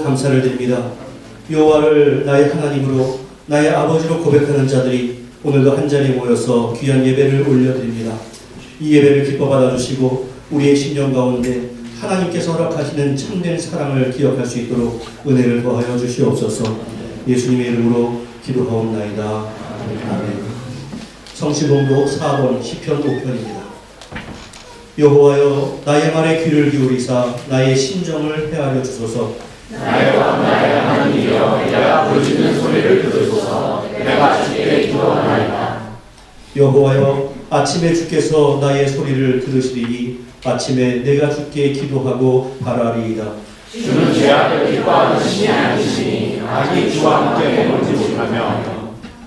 감사를 드립니다. 여호와를 나의 하나님으로 나의 아버지로 고백하는 자들이 오늘도 한자리에 모여서 귀한 예배를 올려드립니다. 이 예배를 기뻐 받아주시고 우리의 심령 가운데 하나님께서 허락하시는 참된 사랑을 기억할 수 있도록 은혜를 더하여 주시옵소서. 예수님의 이름으로 기도하옵나이다. 아멘. 성시봉독 4번 시편 5편입니다. 여호와여 나의 말에 귀를 기울이사 나의 심정을 헤아려 주소서. 나의 왕 나의 하나님이여 내가 부르짖는 소리를 들으소서. 내가 주께 기도하나이다. 여호와여 아침에 주께서 나의 소리를 들으시리니 아침에 내가 주께 기도하고 바라리이다. 주는 죄악을 기뻐하는 신이 아니시니 악이 주와 함께 머물지 못하며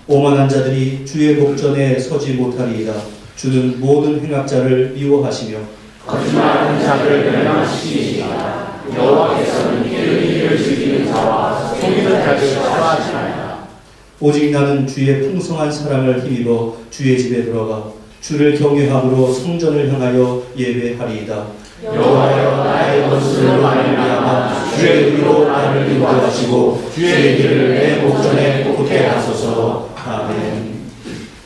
오만한 자들이 주의 목전에 서지 못하리이다. 주는 모든 행악자를 미워하시며 거짓말하는 자를 멸망시키시리이다. 여호와께서는 일을 즐기는 자와 속이는 자를 싫어하시나이다. 오직 나는 주의 풍성한 사랑을 힘입어 주의 집에 들어가 주를 경외함으로 성전을 향하여 예배하리이다. 여호와여 나의 원수를 말미암아 주의 의로 나를 인도하시고 주의 길을 내 목전에 곱게 하소서. 아멘.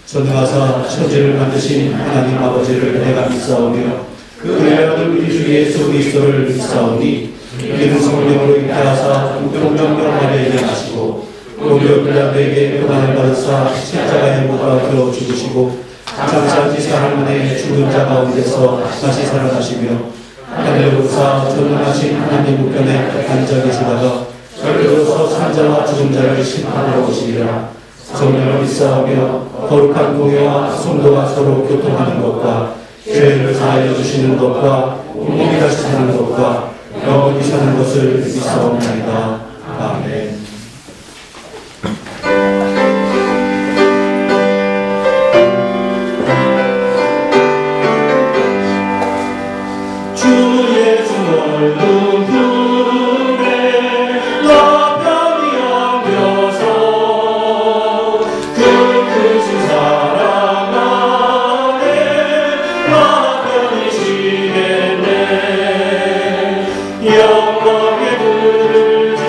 전능하사 천지를 만드신 하나님 아버지를 내가 믿사오며 그 외아들 우리 주 예수 그리스도를 믿사오니 이는 성령으로 잉태하사 동정령 아래에게 하시고 오히려 빌라도에게 고난을 받으사 십자가에 못 박혀 죽으시고 장사지 사흘 만에 죽은 자 가운데서 다시 살아나시며 하늘에 오르사 전능하신 하나님 우편에 앉아 계시다가 저리로서 산자와 죽은 자를 심판하러 오시리라. 성령을 믿사오며 거룩한 공회와 성도가 서로 교통하는 것과 죄를 사하여 주시는 것과 몸이 다시 사는 것과 영원히 사는 것을 믿사옵나이다. 아멘. 영광에 부르지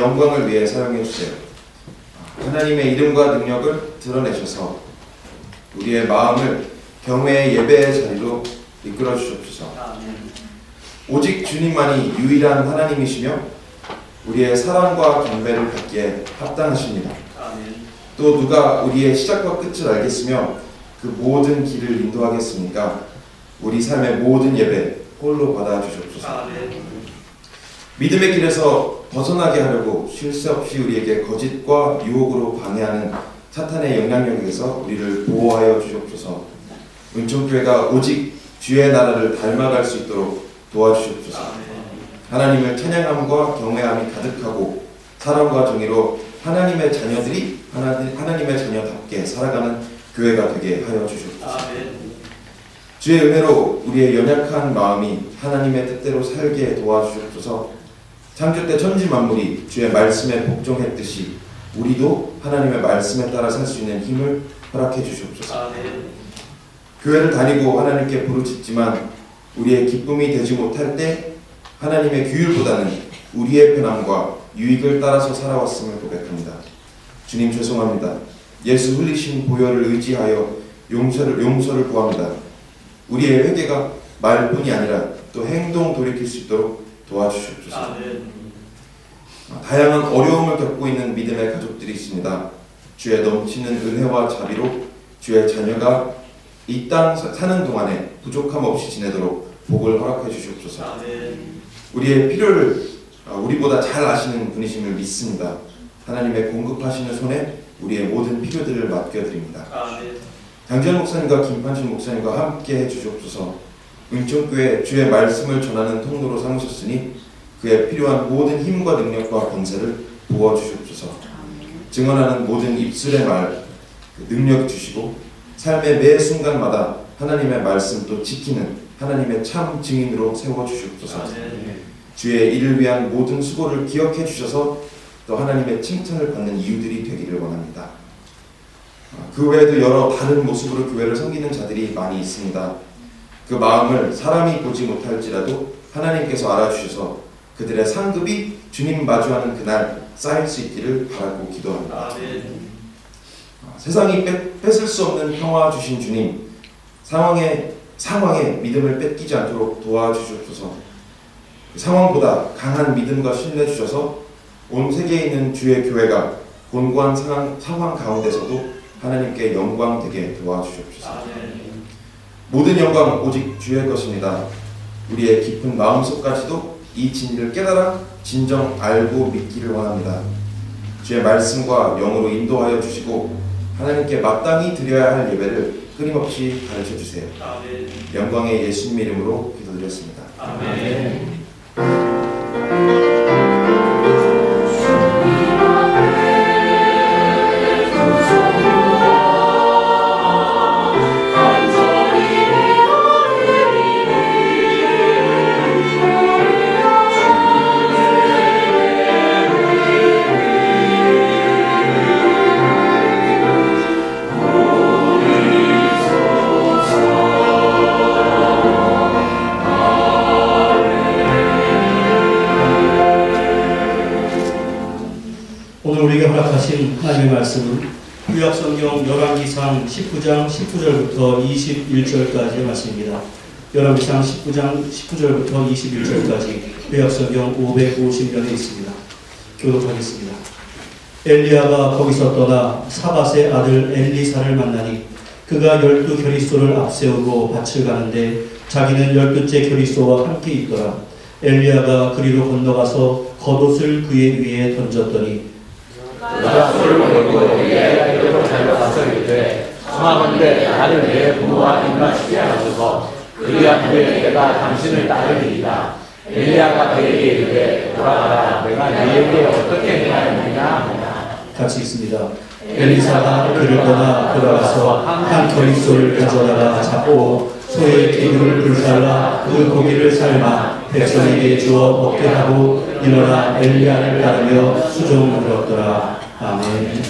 영광을 위해 사용해 주세요. 하나님의 이름과 능력을 드러내셔서 우리의 마음을 경외의 예배의 자리로 이끌어 주옵소서. 오직 주님만이 유일한 하나님이시며 우리의 사랑과 경배를 받기에 합당하십니다. 또 누가 우리의 시작과 끝을 알겠으며 그 모든 길을 인도하겠습니까? 우리 삶의 모든 예배 홀로 받아 주옵소서. 믿음의 길에서 벗어나게 하려고 쉴 새 없이 우리에게 거짓과 유혹으로 방해하는 사탄의 영향력에서 우리를 보호하여 주옵소서. 은총교회가 오직 주의 나라를 닮아갈 수 있도록 도와주옵소서. 하나님을 찬양함과 경외함이 가득하고 사랑과 정의로 하나님의 자녀들이 하나님의 자녀답게 살아가는 교회가 되게 하여 주옵소서. 주의 은혜로 우리의 연약한 마음이 하나님의 뜻대로 살게 도와주옵소서. 창조 때 천지 만물이 주의 말씀에 복종했듯이 우리도 하나님의 말씀에 따라 살 수 있는 힘을 허락해 주시옵소서. 교회를 다니고 하나님께 부르짖지만 우리의 기쁨이 되지 못할 때 하나님의 규율보다는 우리의 편함과 유익을 따라서 살아왔음을 고백합니다. 주님 죄송합니다. 예수 흘리신 보혈을 의지하여 용서를 구합니다. 우리의 회개가 말뿐이 아니라 또 행동 돌이킬 수 있도록 도와주시옵소서. 다양한 어려움을 겪고 있는 믿음의 가족들이 있습니다. 주의 넘치는 은혜와 자비로 주의 자녀가 이 땅 사는 동안에 부족함 없이 지내도록 복을 허락해 주시옵소서. 우리의 필요를 우리보다 잘 아시는 분이심을 믿습니다. 하나님의 공급하시는 손에 우리의 모든 필요들을 맡겨드립니다. 장지현 목사님과 김판신 목사님과 함께 해주시옵소서. 은총교회 주의 말씀을 전하는 통로로 삼으셨으니 그에 필요한 모든 힘과 능력과 권세를 부어주시옵소서. 증언하는 모든 입술의 말 능력 주시고 삶의 매 순간마다 하나님의 말씀 또 지키는 하나님의 참 증인으로 세워주시옵소서. 주의 일을 위한 모든 수고를 기억해 주셔서 또 하나님의 칭찬을 받는 이유들이 되기를 원합니다. 그 외에도 여러 다른 모습으로 교회를 섬기는 자들이 많이 있습니다. 그 마음을 사람이 보지 못할지라도 하나님께서 알아주셔서 그들의 상급이 주님 마주하는 그날 쌓일 수 있기를 바라고 기도합니다. 세상이 뺏을 수 없는 평화 주신 주님, 상황에 믿음을 뺏기지 않도록 도와주시옵소서. 상황보다 강한 믿음과 신뢰 주셔서 온 세계에 있는 주의 교회가 곤고한 상황 가운데서도 하나님께 영광 되게 도와주시옵소서. 모든 영광은 오직 주의 것입니다. 우리의 깊은 마음속까지도 이 진리를 깨달아 진정 알고 믿기를 원합니다. 주의 말씀과 영으로 인도하여 주시고 하나님께 마땅히 드려야 할 예배를 끊임없이 가르쳐 주세요. 영광의 예수님 이름으로 기도드렸습니다. 아멘. 우리에게 허락하신 하나님의 말씀은 구약성경 열왕기상 19장 19절부터 21절까지의 말씀입니다. 열왕기상 19장 19절부터 21절까지 구약성경 550면에 있습니다. 교독하겠습니다. 엘리야가 거기서 떠나 사밧의 아들 엘리사를 만나니 그가 12 겨리소를 앞세우고 밭을 가는데 자기는 12째 겨리소와 함께 있더라. 엘리야가 그리로 건너가서 겉옷을 그의 위에 던졌더니 그가 소를 걸고 엘리야에게로 달려가서 이르되 청하건대 나를 내 부모와 입맞추게 하소서. 그리하면 내가 당신을 따르리이다. 엘리야가 그에게 이르되 돌아가라. 내가 너에게 어떻게 행하였느냐 하니라. 같이 있습니다. 엘리사가 그를 떠나 돌아가서 한 겨리소를 가져다가 잡고 소의 기둥을 불살라 그 고기를 삶아 백성에게 주어 먹게 하고 일어나 엘리야를 따르며 수종을 들었더라. 아멘.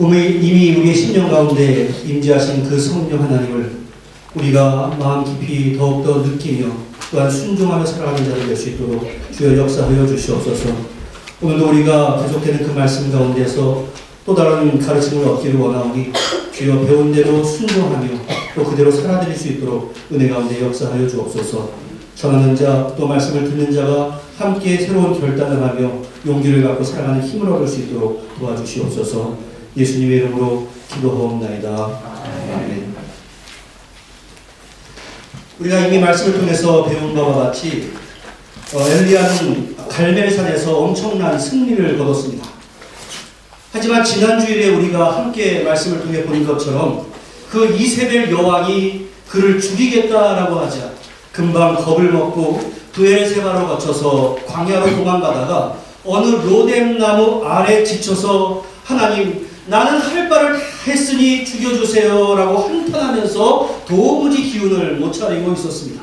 이미 우리의 심령 가운데 임재하신 그 성령 하나님을 우리가 마음 깊이 더욱더 느끼며 또한 순종하며 살아가는 자들 될 수 있도록 주여 역사하여 주시옵소서. 오늘도 우리가 계속되는 그 말씀 가운데서 또 다른 가르침을 얻기를 원하오니 주여 배운 대로 순종하며 또 그대로 살아드릴 수 있도록 은혜 가운데 역사하여 주옵소서. 전하는 자 또 말씀을 듣는 자가 함께 새로운 결단을 하며 용기를 갖고 살아가는 힘을 얻을 수 있도록 도와주시옵소서. 예수님의 이름으로 기도하옵나이다. 아멘. 우리가 이미 말씀을 통해서 배운 바와 같이 엘리야는 갈멜산에서 엄청난 승리를 거뒀습니다. 하지만 지난주일에 우리가 함께 말씀을 통해 본 것처럼 그 이세벨 여왕이 그를 죽이겠다라고 하자 금방 겁을 먹고 브엘세바로 거쳐서 광야로 도망가다가 어느 로뎀나무 아래 지쳐서 하나님 나는 할 바를 다 했으니 죽여주세요 라고 한탄하면서 도무지 기운을 못 차리고 있었습니다.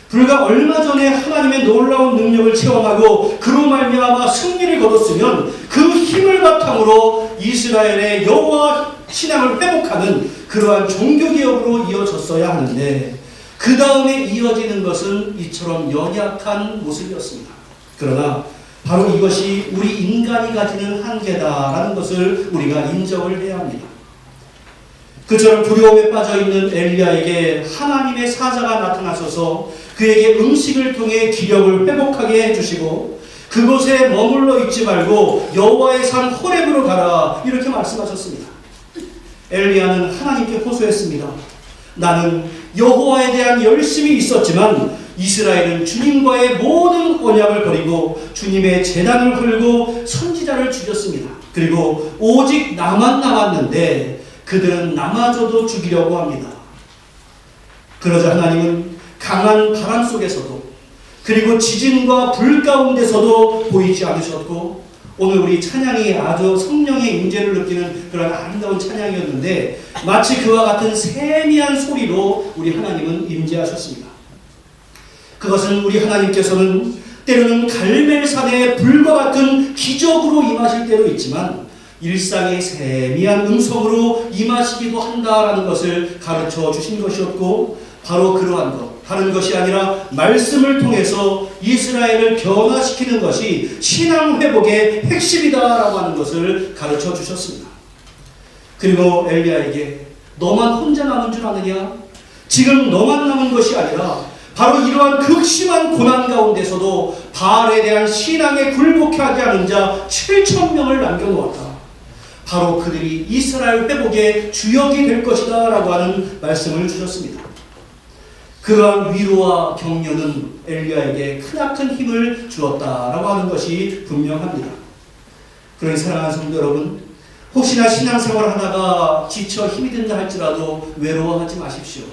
불과 얼마 전에 하나님의 놀라운 능력을 체험하고 그로 말미암아 승리를 거뒀으면 그 힘을 바탕으로 이스라엘의 여호와 신앙을 회복하는 그러한 종교개혁으로 이어졌어야 하는데 그 다음에 이어지는 것은 이처럼 연약한 모습이었습니다. 그러나 바로 이것이 우리 인간이 가지는 한계다라는 것을 우리가 인정을 해야 합니다. 그처럼 두려움에 빠져있는 엘리야에게 하나님의 사자가 나타나셔서 그에게 음식을 통해 기력을 회복하게 해주시고 그곳에 머물러 있지 말고 여호와의 산 호렙으로 가라 이렇게 말씀하셨습니다. 엘리야는 하나님께 호소했습니다. 나는 여호와에 대한 열심이 있었지만 이스라엘은 주님과의 모든 언약을 버리고 주님의 제단을 헐고 선지자를 죽였습니다. 그리고 오직 나만 남았는데 그들은 남아줘도 죽이려고 합니다. 그러자 하나님은 강한 바람 속에서도 그리고 지진과 불 가운데서도 보이지 않으셨고 오늘 우리 찬양이 아주 성령의 임재를 느끼는 그런 아름다운 찬양이었는데 마치 그와 같은 세미한 소리로 우리 하나님은 임재하셨습니다. 그것은 우리 하나님께서는 때로는 갈멜산의 불과 같은 기적으로 임하실 때도 있지만 일상의 세미한 음성으로 임하시기도 한다라는 것을 가르쳐 주신 것이었고 바로 그러한 것 다른 것이 아니라 말씀을 통해서 이스라엘을 변화시키는 것이 신앙 회복의 핵심이다라고 하는 것을 가르쳐 주셨습니다. 그리고 엘리야에게 너만 혼자 남은 줄 아느냐? 지금 너만 남은 것이 아니라 바로 이러한 극심한 고난 가운데서도 바알에 대한 신앙에 굴복하지 않은 자 7,000명을 남겨놓았다. 바로 그들이 이스라엘 회복의 주역이 될 것이다 라고 하는 말씀을 주셨습니다. 그러한 위로와 격려는 엘리야에게 크나큰 힘을 주었다라고 하는 것이 분명합니다. 그러니 사랑하는 성도 여러분, 혹시나 신앙생활을 하다가 지쳐 힘이 든다 할지라도 외로워하지 마십시오.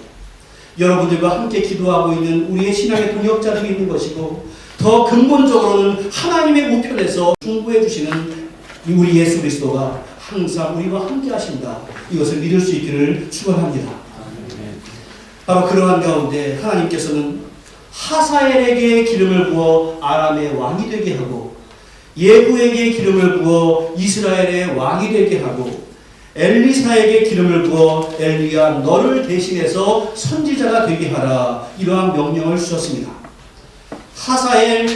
여러분들과 함께 기도하고 있는 우리의 신앙의 동역자들이 있는 것이고 더 근본적으로는 하나님의 우편에서 중보해 주시는 우리 예수 그리스도가 항상 우리와 함께 하신다. 이것을 믿을 수 있기를 축원합니다. 바로 그러한 가운데 하나님께서는 하사엘에게 기름을 부어 아람의 왕이 되게 하고 예후에게 기름을 부어 이스라엘의 왕이 되게 하고 엘리사에게 기름을 부어 엘리야 너를 대신해서 선지자가 되게 하라 이러한 명령을 주셨습니다. 하사엘,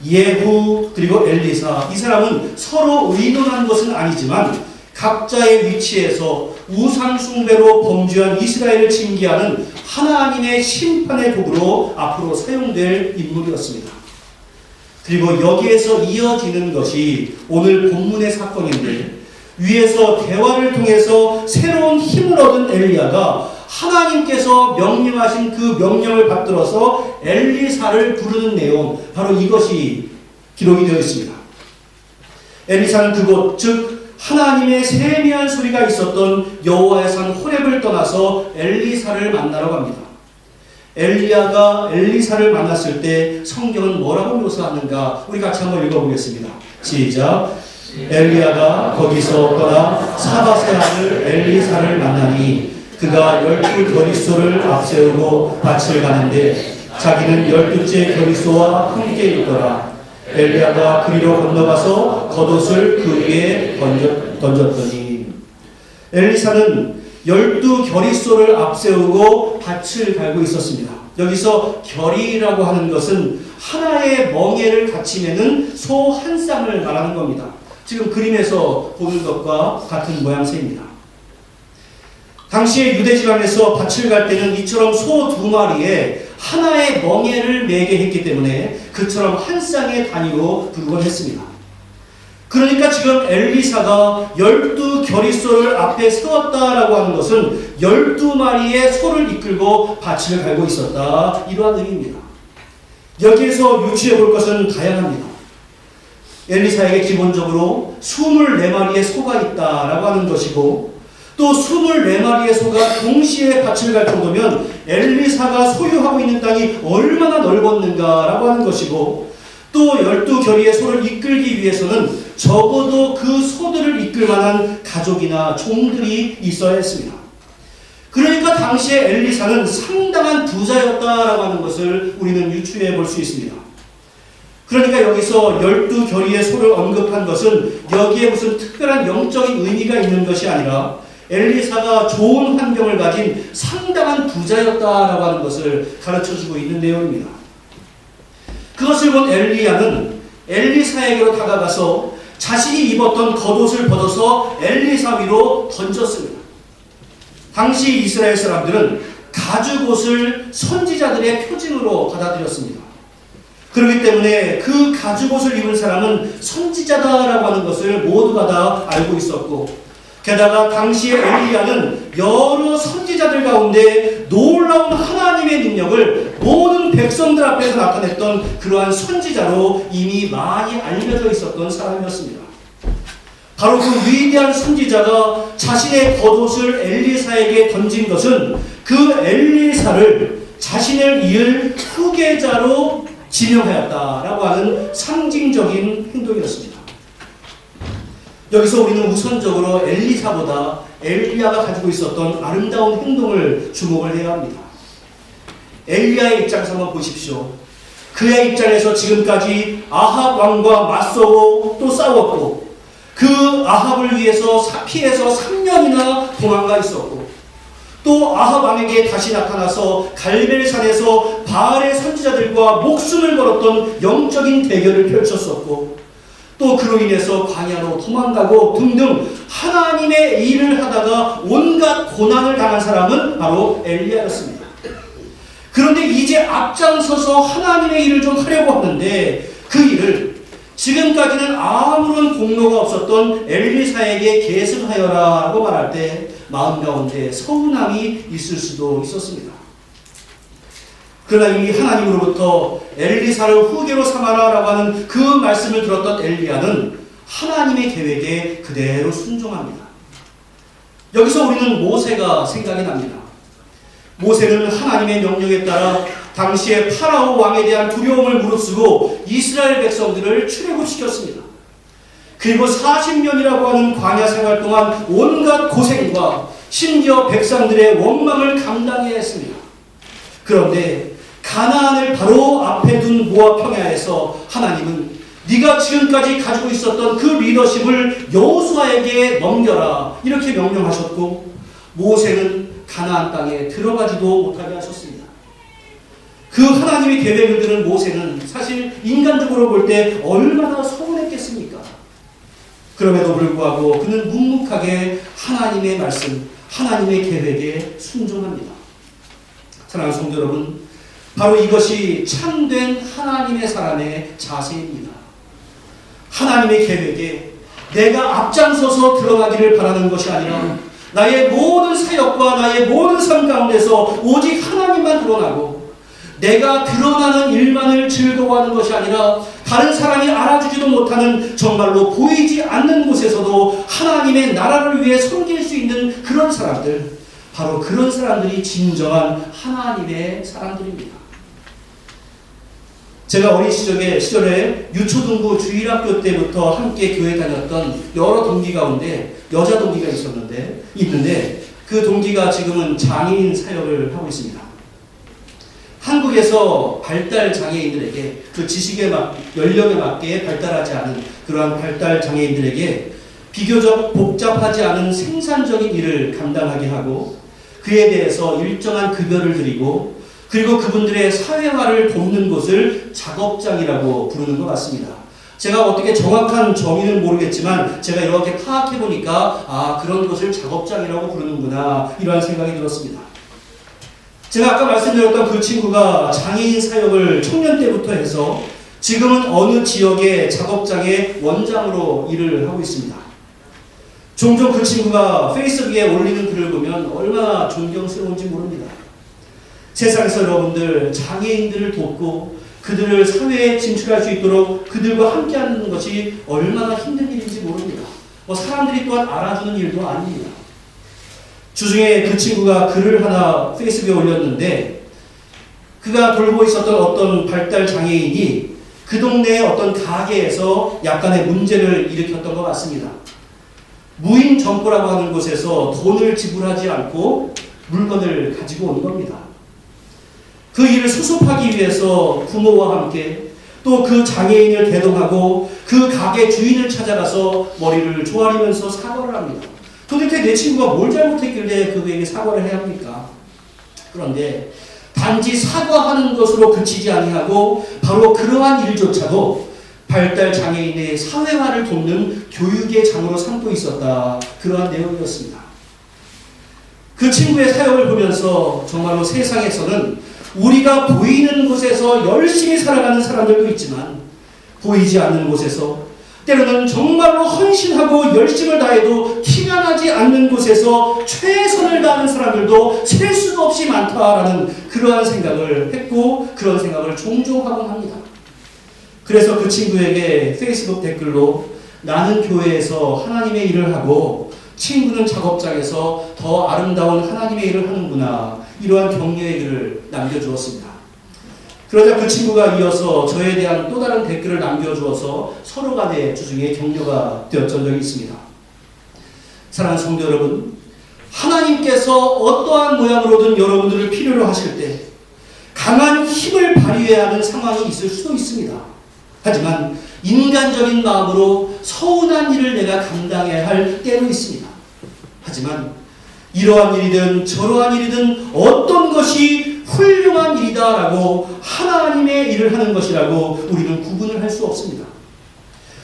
예후 그리고 엘리사 이 사람은 서로 의논한 것은 아니지만 각자의 위치에서 우상 숭배로 범죄한 이스라엘을 징계하는 하나님의 심판의 도구로 앞으로 사용될 인물이었습니다. 그리고 여기에서 이어지는 것이 오늘 본문의 사건인데 위에서 대화를 통해서 새로운 힘을 얻은 엘리야가 하나님께서 명령하신 그 명령을 받들어서 엘리사를 부르는 내용 바로 이것이 기록이 되어 있습니다. 엘리사는 그곳 즉 하나님의 세미한 소리가 있었던 여호와의 산 호렙을 떠나서 엘리사를 만나러 갑니다. 엘리야가 엘리사를 만났을 때 성경은 뭐라고 묘사하는가 우리 같이 한번 읽어보겠습니다. 시작. 엘리야가 거기서 떠나 사밧의 아들 엘리사를 만나니 그가 12 겨리소를 앞세우고 밭을 가는데 자기는 12째 겨리소와 함께 있더라. 엘리야가 그리로 건너가서 겉옷을 그 위에 던졌더니 엘리사는 12결의소를 앞세우고 밭을 갈고 있었습니다. 여기서 결의라고 하는 것은 하나의 멍에를 같이 매는 소 한 쌍을 말하는 겁니다. 지금 그림에서 보는 것과 같은 모양새입니다. 당시에 유대지방에서 밭을 갈 때는 이처럼 소 2마리에 하나의 멍에를 매게 했기 때문에 그처럼 한 쌍의 단위로 부르곤 했습니다. 그러니까 지금 엘리사가 12결의소를 앞에 세웠다라고 하는 것은 12마리의 소를 이끌고 밭을 갈고 있었다, 이러한 의미입니다. 여기에서 유추해 볼 것은 다양합니다. 엘리사에게 기본적으로 24마리의 소가 있다라고 하는 것이고, 또 24마리의 소가 동시에 밭을 갈 정도면 엘리사가 소유하고 있는 땅이 얼마나 넓었는가라고 하는 것이고, 또 12결의의 소를 이끌기 위해서는 적어도 그 소들을 이끌 만한 가족이나 종들이 있어야 했습니다. 그러니까 당시에 엘리사는 상당한 부자였다라고 하는 것을 우리는 유추해 볼 수 있습니다. 그러니까 여기서 12결의의 소를 언급한 것은 여기에 무슨 특별한 영적인 의미가 있는 것이 아니라 엘리사가 좋은 환경을 가진 상당한 부자였다라고 하는 것을 가르쳐주고 있는 내용입니다. 그것을 본 엘리야는 엘리사에게로 다가가서 자신이 입었던 겉옷을 벗어서 엘리사 위로 던졌습니다. 당시 이스라엘 사람들은 가죽옷을 선지자들의 표징으로 받아들였습니다. 그렇기 때문에 그 가죽옷을 입은 사람은 선지자다라고 하는 것을 모두가 다 알고 있었고, 게다가 당시에 엘리야는 여러 선지자들 가운데 놀라운 하나님의 능력을 모든 백성들 앞에서 나타냈던 그러한 선지자로 이미 많이 알려져 있었던 사람이었습니다. 바로 그 위대한 선지자가 자신의 겉옷을 엘리사에게 던진 것은 그 엘리사를 자신을 이을 후계자로 지명하였다라고 하는 상징적인 행동이었습니다. 여기서 우리는 우선적으로 엘리사보다 엘리야가 가지고 있었던 아름다운 행동을 주목을 해야 합니다. 엘리야의 입장에서 한번 보십시오. 그의 입장에서 지금까지 아합 왕과 맞서고 또 싸웠고, 그 아합을 위해서 피해서 3년이나 도망가 있었고, 또 아합 왕에게 다시 나타나서 갈멜산에서 바알의 선지자들과 목숨을 걸었던 영적인 대결을 펼쳤었고, 또 그로 인해서 광야로 도망가고 등등 하나님의 일을 하다가 온갖 고난을 당한 사람은 바로 엘리야였습니다. 그런데 이제 앞장서서 하나님의 일을 좀 하려고 하는데 그 일을 지금까지는 아무런 공로가 없었던 엘리사에게 계승하여라라고 말할 때 마음 가운데 서운함이 있을 수도 있었습니다. 그러나 이미 하나님으로부터 엘리사를 후계로 삼아라라고 하는 그 말씀을 들었던 엘리야는 하나님의 계획에 그대로 순종합니다. 여기서 우리는 모세가 생각이 납니다. 모세는 하나님의 명령에 따라 당시에 파라오 왕에 대한 두려움을 무릅쓰고 이스라엘 백성들을 출애굽시켰습니다. 그리고 40년이라고 하는 광야 생활 동안 온갖 고생과 심지어 백성들의 원망을 감당해야 했습니다. 그런데 가나안을 바로 앞에 둔 모압 평야에서 하나님은 네가 지금까지 가지고 있었던 그 리더십을 여호수아에게 넘겨라, 이렇게 명령하셨고, 모세는 가나안 땅에 들어가지도 못하게 하셨습니다. 그 하나님의 계획을 들은 모세는 사실 인간적으로 볼 때 얼마나 서운했겠습니까? 그럼에도 불구하고 그는 묵묵하게 하나님의 말씀, 하나님의 계획에 순종합니다. 사랑하는 성도 여러분, 바로 이것이 참된 하나님의 사람의 자세입니다. 하나님의 계획에 내가 앞장서서 들어가기를 바라는 것이 아니라 나의 모든 사역과 나의 모든 삶 가운데서 오직 하나님만 드러나고, 내가 드러나는 일만을 즐거워하는 것이 아니라 다른 사람이 알아주지도 못하는 정말로 보이지 않는 곳에서도 하나님의 나라를 위해 섬길 수 있는 그런 사람들, 바로 그런 사람들이 진정한 하나님의 사람들입니다. 제가 어린 시절에 유초등부 주일학교 때부터 함께 교회 다녔던 여러 동기 가운데 여자 동기가 있는데 그 동기가 지금은 장애인 사역을 하고 있습니다. 한국에서 발달 장애인들에게 그 지식의 연령에 맞게 발달하지 않은 그러한 발달 장애인들에게 비교적 복잡하지 않은 생산적인 일을 감당하게 하고 그에 대해서 일정한 급여를 드리고 그리고 그분들의 사회화를 돕는 곳을 작업장이라고 부르는 것 같습니다. 제가 어떻게 정확한 정의는 모르겠지만 제가 이렇게 파악해 보니까 그런 것을 작업장이라고 부르는구나 이러한 생각이 들었습니다. 제가 아까 말씀드렸던 그 친구가 장애인 사역을 청년 때부터 해서 지금은 어느 지역의 작업장의 원장으로 일을 하고 있습니다. 종종 그 친구가 페이스북에 올리는 글을 보면 얼마나 존경스러운지 모릅니다. 세상에서 여러분들 장애인들을 돕고 그들을 사회에 진출할 수 있도록 그들과 함께하는 것이 얼마나 힘든 일인지 모릅니다. 사람들이 또한 알아주는 일도 아닙니다. 주중에 그 친구가 글을 하나 페이스북에 올렸는데 그가 돌보고 있었던 어떤 발달 장애인이 그 동네의 어떤 가게에서 약간의 문제를 일으켰던 것 같습니다. 무인 점포라고 하는 곳에서 돈을 지불하지 않고 물건을 가지고 온 겁니다. 그 일을 수습하기 위해서 부모와 함께 또 그 장애인을 대동하고 그 가게 주인을 찾아가서 머리를 조아리면서 사과를 합니다. 도대체 내 친구가 뭘 잘못했길래 그에게 사과를 해야 합니까? 그런데 단지 사과하는 것으로 그치지 아니하고 바로 그러한 일조차도 발달 장애인의 사회화를 돕는 교육의 장으로 삼고 있었다. 그러한 내용이었습니다. 그 친구의 사역을 보면서 정말로 세상에서는 우리가 보이는 곳에서 열심히 살아가는 사람들도 있지만 보이지 않는 곳에서 때로는 정말로 헌신하고 열심을 다해도 티가 나지 않는 곳에서 최선을 다하는 사람들도 셀 수도 없이 많다라는 그러한 생각을 했고 그런 생각을 종종 하곤 합니다. 그래서 그 친구에게 페이스북 댓글로 나는 교회에서 하나님의 일을 하고 친구는 작업장에서 더 아름다운 하나님의 일을 하는구나 이러한 격려의 글을 남겨주었습니다. 그러자 그 친구가 이어서 저에 대한 또 다른 댓글을 남겨주어서 서로 간에 주중에 격려가 되었던 적이 있습니다. 사랑하는 성도 여러분, 하나님께서 어떠한 모양으로든 여러분들을 필요로 하실 때 강한 힘을 발휘해야 하는 상황이 있을 수도 있습니다. 하지만 인간적인 마음으로 서운한 일을 내가 감당해야 할 때도 있습니다. 하지만 이러한 일이든 저러한 일이든 어떤 것이 훌륭한 일이다라고 하나님의 일을 하는 것이라고 우리는 구분을 할 수 없습니다.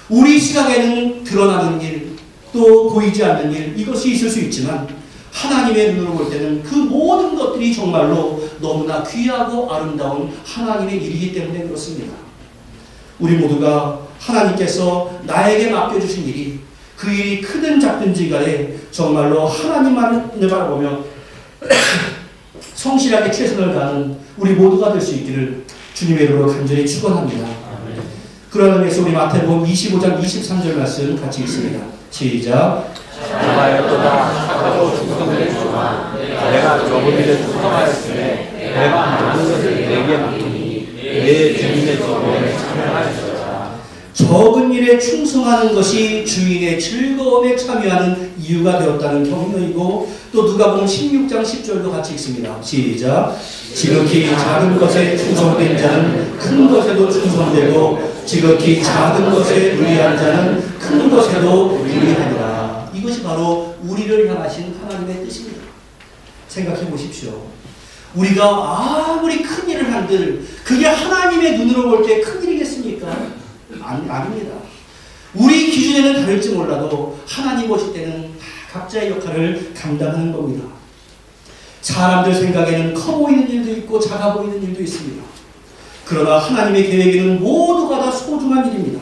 우리 시각에는 드러나는 일, 또 보이지 않는 일, 이것이 있을 수 있지만 하나님의 눈으로 볼 때는 그 모든 것들이 정말로 너무나 귀하고 아름다운 하나님의 일이기 때문에 그렇습니다. 우리 모두가 하나님께서 나에게 맡겨주신 일이 그 일이 크든 작든지 간에 정말로 하나님만을 바라보며 성실하게 최선을 다하는 우리 모두가 될 수 있기를 주님의 이름으로 간절히 축원합니다. 그러한 의미에서 우리 마태복음 25장 23절 말씀 같이 읽습니다. 시작. 나가였도다 착하고 충성된 종아 내가 적은 일에 충성하였으니 내가 많은 것을 내게 맡기니 내 주인의 즐거움에 참여하였도다. 적은 일에 충성하는 것이 주인의 즐거움에 참여하는 이유가 되었다는 격려이고 또 누가복음 16장 10절도 같이 읽습니다. 시작. 지극히 작은 것에 충성된 자는 큰 것에도 충성되고 지극히 작은 것에 의리한 자는 큰 것에도 의리하리라. 이것이 바로 우리를 향하신 하나님의 뜻입니다. 생각해 보십시오. 우리가 아무리 큰 일을 한들 그게 하나님의 눈으로 볼 때 큰 일이겠습니까? 아닙니다. 우리 기준에는 다를지 몰라도 하나님 보실 때는 다 각자의 역할을 감당하는 겁니다. 사람들 생각에는 커 보이는 일도 있고 작아 보이는 일도 있습니다. 그러나 하나님의 계획에는 모두가 다 소중한 일입니다.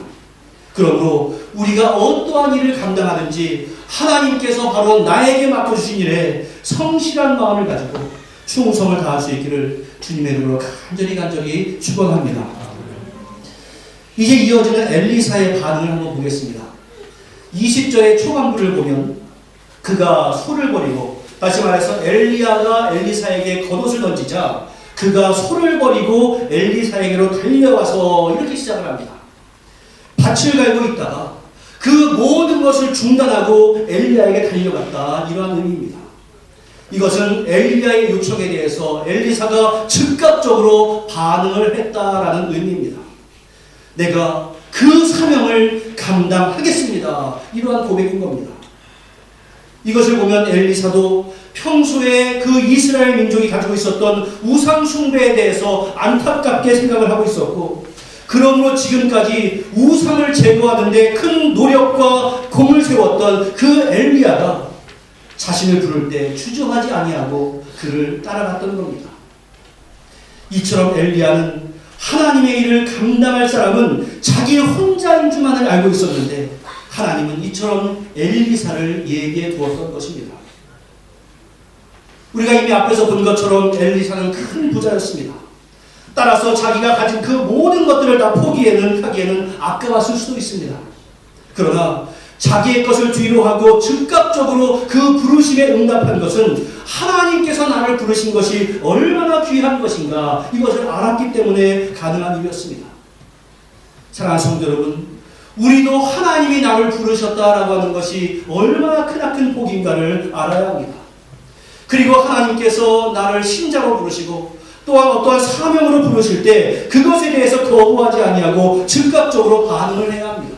그러므로 우리가 어떠한 일을 감당하든지 하나님께서 바로 나에게 맡겨주신 일에 성실한 마음을 가지고 충성을 다할 수 있기를 주님의 이름으로 간절히 축원합니다. 이제 이어지는 엘리사의 반응을 한번 보겠습니다. 20절의 초반부를 보면 그가 소를 버리고, 다시 말해서 엘리야가 엘리사에게 겉옷을 던지자 그가 소를 버리고 엘리사에게로 달려와서 이렇게 시작을 합니다. 밭을 갈고 있다가 그 모든 것을 중단하고 엘리야에게 달려갔다, 이러한 의미입니다. 이것은 엘리야의 요청에 대해서 엘리사가 즉각적으로 반응을 했다라는 의미입니다. 내가 그 그 사명을 감당하겠습니다. 이러한 고백인 겁니다. 이것을 보면 엘리사도 평소에 그 이스라엘 민족이 가지고 있었던 우상 숭배에 대해서 안타깝게 생각을 하고 있었고, 그러므로 지금까지 우상을 제거하는 데 큰 노력과 공을 세웠던 그 엘리야가 자신을 부를 때 주저하지 아니하고 그를 따라갔던 겁니다. 이처럼 엘리야는 하나님의 일을 감당할 사람은 자기 혼자인 줄만을 알고 있었는데, 하나님은 이처럼 엘리사를 예비해 두었던 것입니다. 우리가 이미 앞에서 본 것처럼 엘리사는 큰 부자였습니다. 따라서 자기가 가진 그 모든 것들을 다 하기에는 아까웠을 수도 있습니다. 그러나 자기의 것을 뒤로 하고 즉각적으로 그 부르심에 응답한 것은 하나님께서 나를 부르신 것이 얼마나 귀한 것인가, 이것을 알았기 때문에 가능한 일이었습니다. 사랑하는 성도 여러분, 우리도 하나님이 나를 부르셨다라고 하는 것이 얼마나 크나큰 복인가를 알아야 합니다. 그리고 하나님께서 나를 신자로 부르시고 또한 어떠한 사명으로 부르실 때 그것에 대해서 거부하지 아니하고 즉각적으로 반응을 해야 합니다.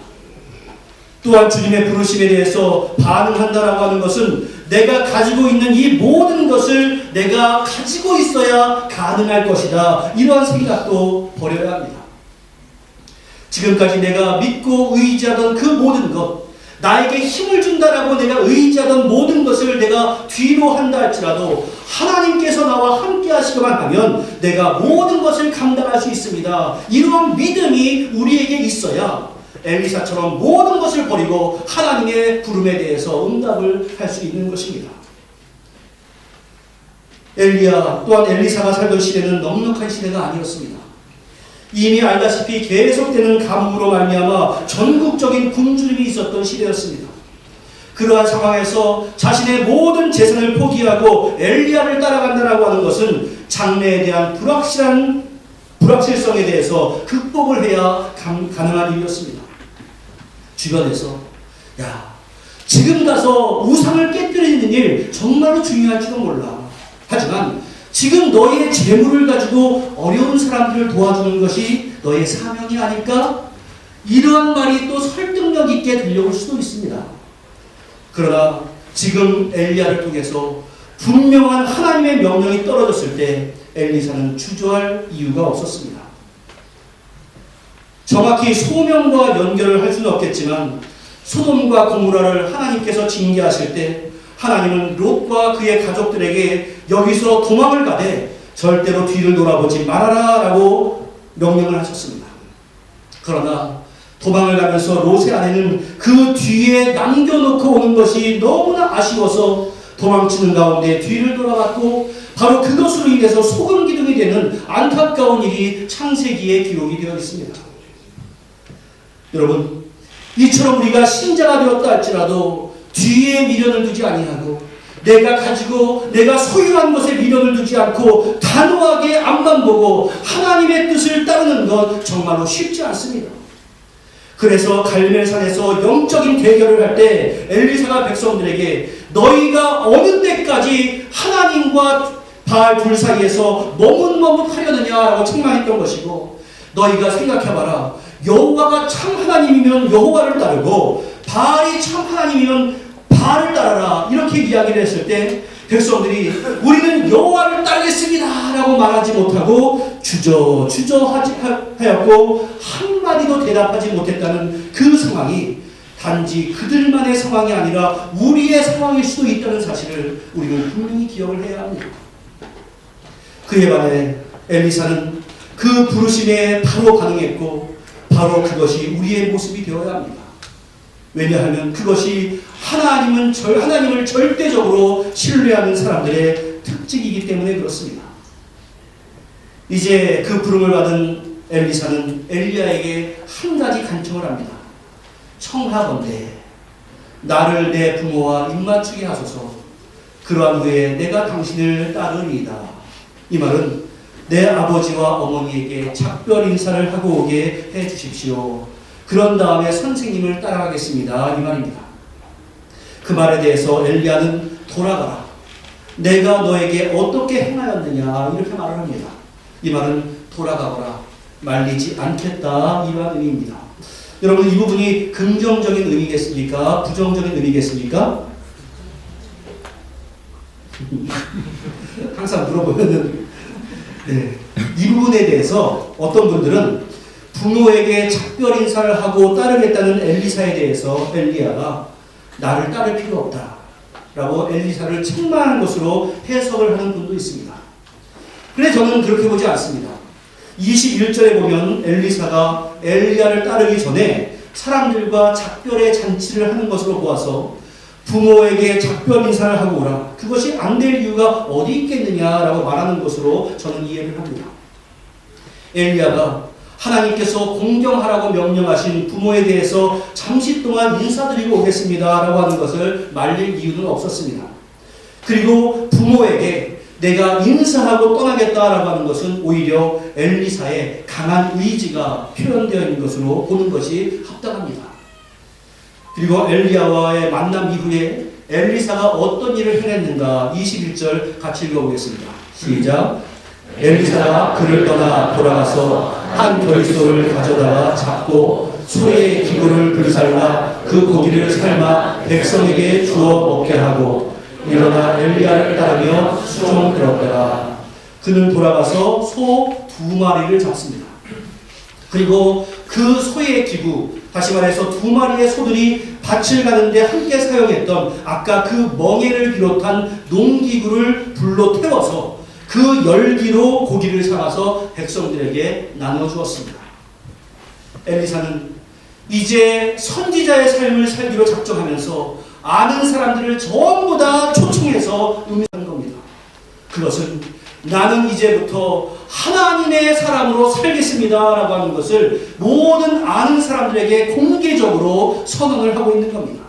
또한 주님의 부르심에 대해서 반응한다라고 하는 것은 내가 가지고 있는 이 모든 것을 내가 가지고 있어야 가능할 것이다, 이러한 생각도 버려야 합니다. 지금까지 내가 믿고 의지하던 그 모든 것, 나에게 힘을 준다라고 내가 의지하던 모든 것을 내가 뒤로 한다 할지라도 하나님께서 나와 함께 하시기만 하면 내가 모든 것을 감당할 수 있습니다. 이러한 믿음이 우리에게 있어야 엘리사처럼 모든 것을 버리고 하나님의 부름에 대해서 응답을 할 수 있는 것입니다. 엘리야 또한 엘리사가 살던 시대는 넉넉한 시대가 아니었습니다. 이미 알다시피 계속되는 가뭄으로 말미암아 전국적인 굶주림이 있었던 시대였습니다. 그러한 상황에서 자신의 모든 재산을 포기하고 엘리야를 따라간다라고 하는 것은 장래에 대한 불확실성에 대해서 극복을 해야 가능한 일이었습니다. 주변에서 야, 지금 가서 우상을 깨뜨리는 일 정말로 중요할지도 몰라. 하지만 지금 너의 재물을 가지고 어려운 사람들을 도와주는 것이 너의 사명이 아닐까? 이러한 말이 또 설득력 있게 들려올 수도 있습니다. 그러나 지금 엘리야를 통해서 분명한 하나님의 명령이 떨어졌을 때 엘리사는 주저할 이유가 없었습니다. 정확히 소명과 연결을 할 수는 없겠지만 소돔과 고모라를 하나님께서 징계하실 때 하나님은 롯과 그의 가족들에게 여기서 도망을 가되 절대로 뒤를 돌아보지 말아라 라고 명령을 하셨습니다. 그러나 도망을 가면서 롯의 아내는 그 뒤에 남겨놓고 오는 것이 너무나 아쉬워서 도망치는 가운데 뒤를 돌아봤고 바로 그것으로 인해서 소금 기둥이 되는 안타까운 일이 창세기에 기록이 되어 있습니다. 여러분, 이처럼 우리가 신자가 되었다 할지라도 뒤에 미련을 두지 아니하고 내가 소유한 것에 미련을 두지 않고 단호하게 앞만 보고 하나님의 뜻을 따르는 것 정말로 쉽지 않습니다. 그래서 갈멜산에서 영적인 대결을 할 때 엘리사가 백성들에게 너희가 어느 때까지 하나님과 바알 둘 사이에서 머뭇머뭇하려느냐라고 책망했던 것이고, 너희가 생각해봐라. 여호와가 참 하나님이면 여호와를 따르고 바알이 참 하나님이면 바알을 따라라, 이렇게 이야기를 했을 때 백성들이 우리는 여호와를 따르겠습니다 라고 말하지 못하고 주저하였고 한마디도 대답하지 못했다는 그 상황이 단지 그들만의 상황이 아니라 우리의 상황일 수도 있다는 사실을 우리는 분명히 기억을 해야 합니다. 그에 반해 엘리사는 그 부르심에 바로 반응했고 바로 그것이 우리의 모습이 되어야 합니다. 왜냐하면 그것이 하나님을 절대적으로 신뢰하는 사람들의 특징이기 때문에 그렇습니다. 이제 그 부름을 받은 엘리사는 엘리야에게 한 가지 간청을 합니다. 청하건대 나를 내 부모와 입맞추게 하소서. 그러한 후에 내가 당신을 따르리이다. 이 말은 내 아버지와 어머니에게 작별 인사를 하고 오게 해 주십시오. 그런 다음에 선생님을 따라가겠습니다. 이 말입니다. 그 말에 대해서 엘리야는 돌아가라. 내가 너에게 어떻게 행하였느냐 이렇게 말을 합니다. 이 말은 돌아가거라. 말리지 않겠다 이런 의미입니다. 여러분 이 부분이 긍정적인 의미겠습니까? 부정적인 의미겠습니까? 항상 물어보면은 네. 이 부분에 대해서 어떤 분들은 부모에게 작별 인사를 하고 따르겠다는 엘리사에 대해서 엘리야가 나를 따를 필요 없다 라고 엘리사를 책망하는 것으로 해석을 하는 분도 있습니다. 그런데 저는 그렇게 보지 않습니다. 21절에 보면 엘리사가 엘리야를 따르기 전에 사람들과 작별의 잔치를 하는 것으로 보아서 부모에게 작별 인사를 하고 오라. 그것이 안 될 이유가 어디 있겠느냐라고 말하는 것으로 저는 이해를 합니다. 엘리야가 하나님께서 공경하라고 명령하신 부모에 대해서 잠시 동안 인사드리고 오겠습니다 라고 하는 것을 말릴 이유는 없었습니다. 그리고 부모에게 내가 인사하고 떠나겠다라고 하는 것은 오히려 엘리사의 강한 의지가 표현되어 있는 것으로 보는 것이 합당합니다. 그리고 엘리야와의 만남 이후에 엘리사가 어떤 일을 해냈는가 21절 같이 읽어보겠습니다. 시작. 엘리사가 그를 떠나 돌아가서 한 결소를 가져다가 잡고 소의 기구를 불살라 그 고기를 삶아 백성에게 주어 먹게 하고 일어나 엘리야를 따르며 수종 들었더라. 그는 돌아가서 소 2마리를 잡습니다. 그리고 그 소의 기구, 다시 말해서 2마리의 소들이 밭을 가는데 함께 사용했던 아까 그 멍에를 비롯한 농기구를 불로 태워서 그 열기로 고기를 삶아서 백성들에게 나눠주었습니다. 엘리사는 이제 선지자의 삶을 살기로 작정하면서 아는 사람들을 전부 다 초청해서 음식하는 겁니다. 그것은 나는 이제부터 하나님의 사람으로 살겠습니다 라고 하는 것을 모든 아는 사람들에게 공개적으로 선언을 하고 있는 겁니다.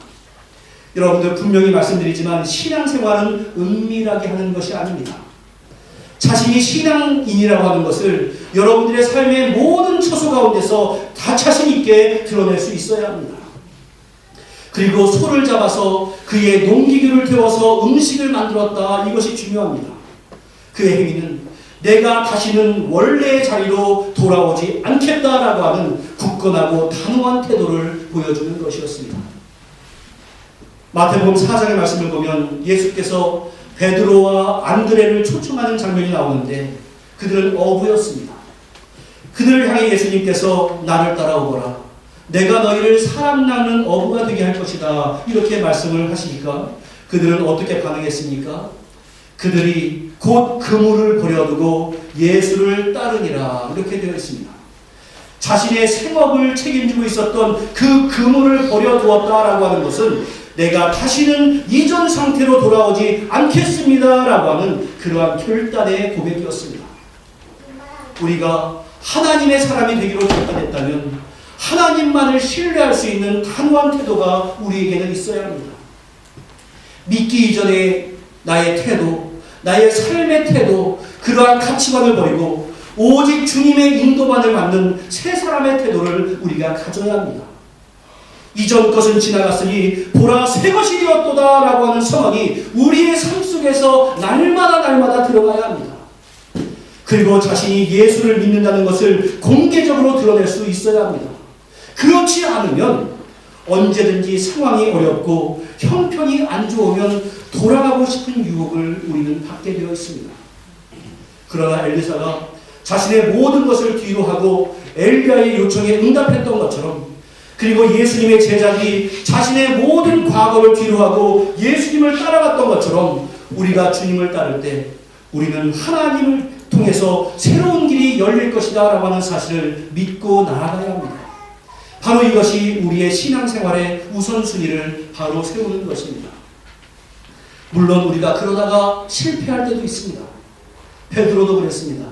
여러분들 분명히 말씀드리지만 신앙생활은 은밀하게 하는 것이 아닙니다. 자신이 신앙인이라고 하는 것을 여러분들의 삶의 모든 처소 가운데서 다 자신 있게 드러낼 수 있어야 합니다. 그리고 소를 잡아서 그의 농기구를 태워서 음식을 만들었다. 이것이 중요합니다. 그의 행위는 내가 다시는 원래의 자리로 돌아오지 않겠다라고 하는 굳건하고 단호한 태도를 보여주는 것이었습니다. 마태복음 4장의 말씀을 보면 예수께서 베드로와 안드레를 초청하는 장면이 나오는데 그들은 어부였습니다. 그들을 향해 예수님께서 나를 따라오거라. 내가 너희를 사람 낚는 어부가 되게 할 것이다. 이렇게 말씀을 하시니까 그들은 어떻게 반응했습니까? 그들이 곧 그물을 버려두고 예수를 따르니라. 이렇게 되어 있습니다. 자신의 생업을 책임지고 있었던 그 그물을 버려두었다라고 하는 것은 내가 다시는 이전 상태로 돌아오지 않겠습니다라고 하는 그러한 결단의 고백이었습니다. 우리가 하나님의 사람이 되기로 결단했다면 하나님만을 신뢰할 수 있는 단호한 태도가 우리에게는 있어야 합니다. 믿기 이전에 나의 태도, 나의 삶의 태도, 그러한 가치관을 버리고 오직 주님의 인도만을 받는 새 사람의 태도를 우리가 가져야 합니다. 이전 것은 지나갔으니 보라 새 것이 되었도다 라고 하는 선언이 우리의 삶 속에서 날마다 들어가야 합니다. 그리고 자신이 예수를 믿는다는 것을 공개적으로 드러낼 수 있어야 합니다. 그렇지 않으면 언제든지 상황이 어렵고 형편이 안 좋으면 돌아가고 싶은 유혹을 우리는 받게 되어 있습니다. 그러나 엘리사가 자신의 모든 것을 뒤로 하고 엘리야의 요청에 응답했던 것처럼, 그리고 예수님의 제자들이 자신의 모든 과거를 뒤로하고 예수님을 따라갔던 것처럼 우리가 주님을 따를 때 우리는 하나님을 통해서 새로운 길이 열릴 것이다 라고 하는 사실을 믿고 나아가야 합니다. 바로 이것이 우리의 신앙생활의 우선순위를 바로 세우는 것입니다. 물론 우리가 그러다가 실패할 때도 있습니다. 베드로도 그랬습니다.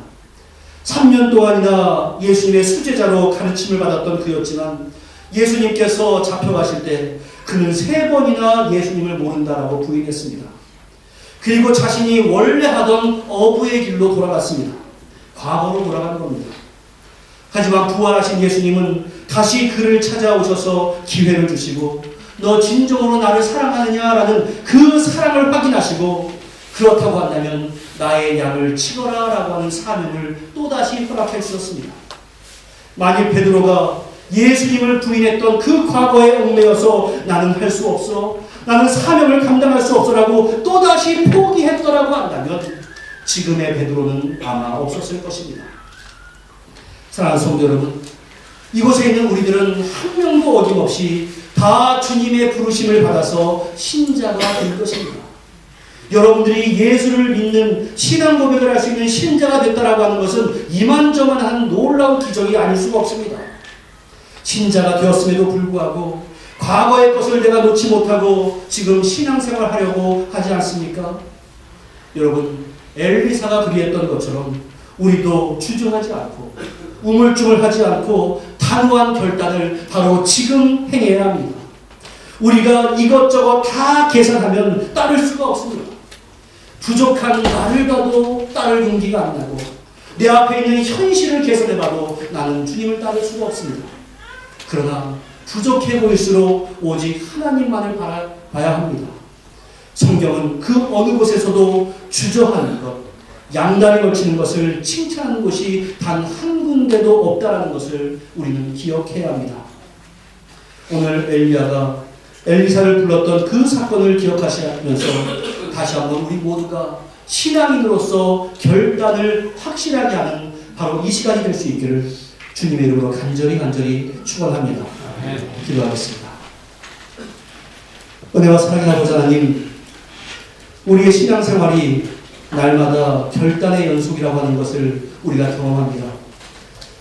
3년 동안이나 예수님의 수제자로 가르침을 받았던 그였지만 예수님께서 잡혀가실 때 그는 3번이나 예수님을 모른다라고 부인했습니다. 그리고 자신이 원래 하던 어부의 길로 돌아갔습니다. 과거로 돌아간 겁니다. 하지만 부활하신 예수님은 다시 그를 찾아오셔서 기회를 주시고 너 진정으로 나를 사랑하느냐라는 그 사랑을 확인하시고 그렇다고 한다면 나의 양을 치거라 라고 하는 사명을 또다시 허락해 주셨습니다. 만일 베드로가 예수님을 부인했던 그 과거에 얽매여서 나는 할 수 없어, 나는 사명을 감당할 수 없어라고 또다시 포기했더라고 한다면 지금의 베드로는 아마 없었을 것입니다. 사랑하는 성도 여러분, 이곳에 있는 우리들은 한 명도 어김없이 다 주님의 부르심을 받아서 신자가 될 것입니다. 여러분들이 예수를 믿는 신앙 고백을 할 수 있는 신자가 됐다라고 하는 것은 이만저만한 놀라운 기적이 아닐 수가 없습니다. 신자가 되었음에도 불구하고 과거의 것을 내가 놓지 못하고 지금 신앙생활 하려고 하지 않습니까? 여러분, 엘리사가 그리했던 것처럼 우리도 주저하지 않고 우물쭈물하지 않고 단호한 결단을 바로 지금 행해야 합니다. 우리가 이것저것 다 계산하면 따를 수가 없습니다. 부족한 나를 봐도 따를 용기가 안 나고 내 앞에 있는 현실을 계산해봐도 나는 주님을 따를 수가 없습니다. 그러나 부족해 보일수록 오직 하나님만을 바라봐야 합니다. 성경은 그 어느 곳에서도 주저하는 것, 양다리 걸치는 것을 칭찬하는 곳이 단 한 군데도 없다는 것을 우리는 기억해야 합니다. 오늘 엘리야가 엘리사를 불렀던 그 사건을 기억하시면서 다시 한번 우리 모두가 신앙인으로서 결단을 확실하게 하는 바로 이 시간이 될 수 있기를 주님의 이름으로 간절히 축원합니다. 기도하겠습니다. 은혜와 사랑의 아버지 하나님, 우리의 신앙생활이 날마다 결단의 연속이라고 하는 것을 우리가 경험합니다.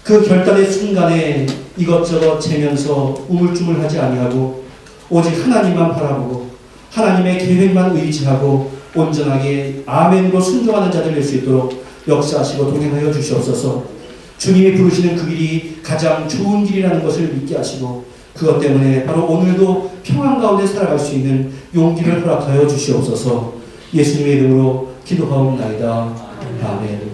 그 결단의 순간에 이것저것 재면서 우물쭈물하지 아니하고 오직 하나님만 바라보고 하나님의 계획만 의지하고 온전하게 아멘으로 순종하는 자들 될 수 있도록 역사하시고 동행하여 주시옵소서. 주님이 부르시는 그 길이 가장 좋은 길이라는 것을 믿게 하시고 그것 때문에 바로 오늘도 평안 가운데 살아갈 수 있는 용기를 허락하여 주시옵소서. 예수님의 이름으로 기도하옵나이다. 아멘.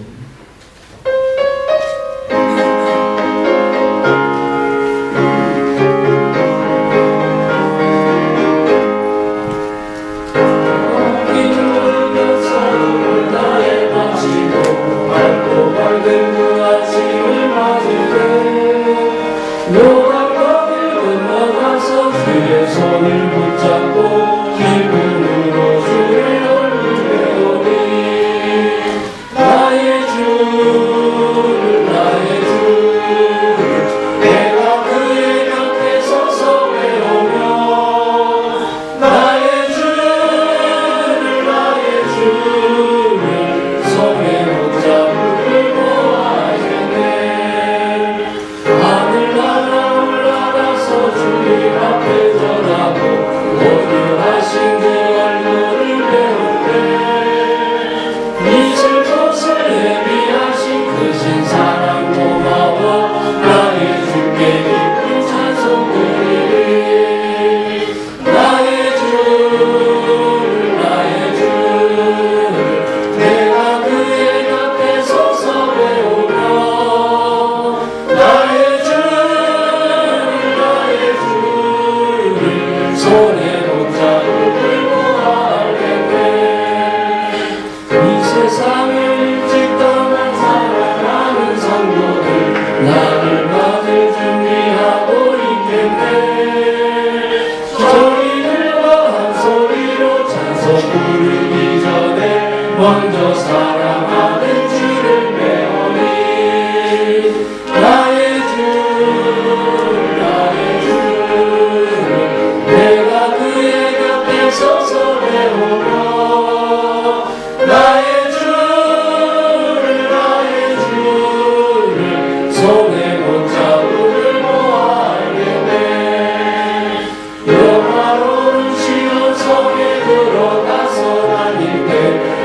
먼저 사랑하는 주를 배우니 나의 주 내가 그의 곁에 서서 배우며 나의 주를 손에 못 잡음을 보아 알겠네. 영화로운 시온 성에 들어가서 다닐 때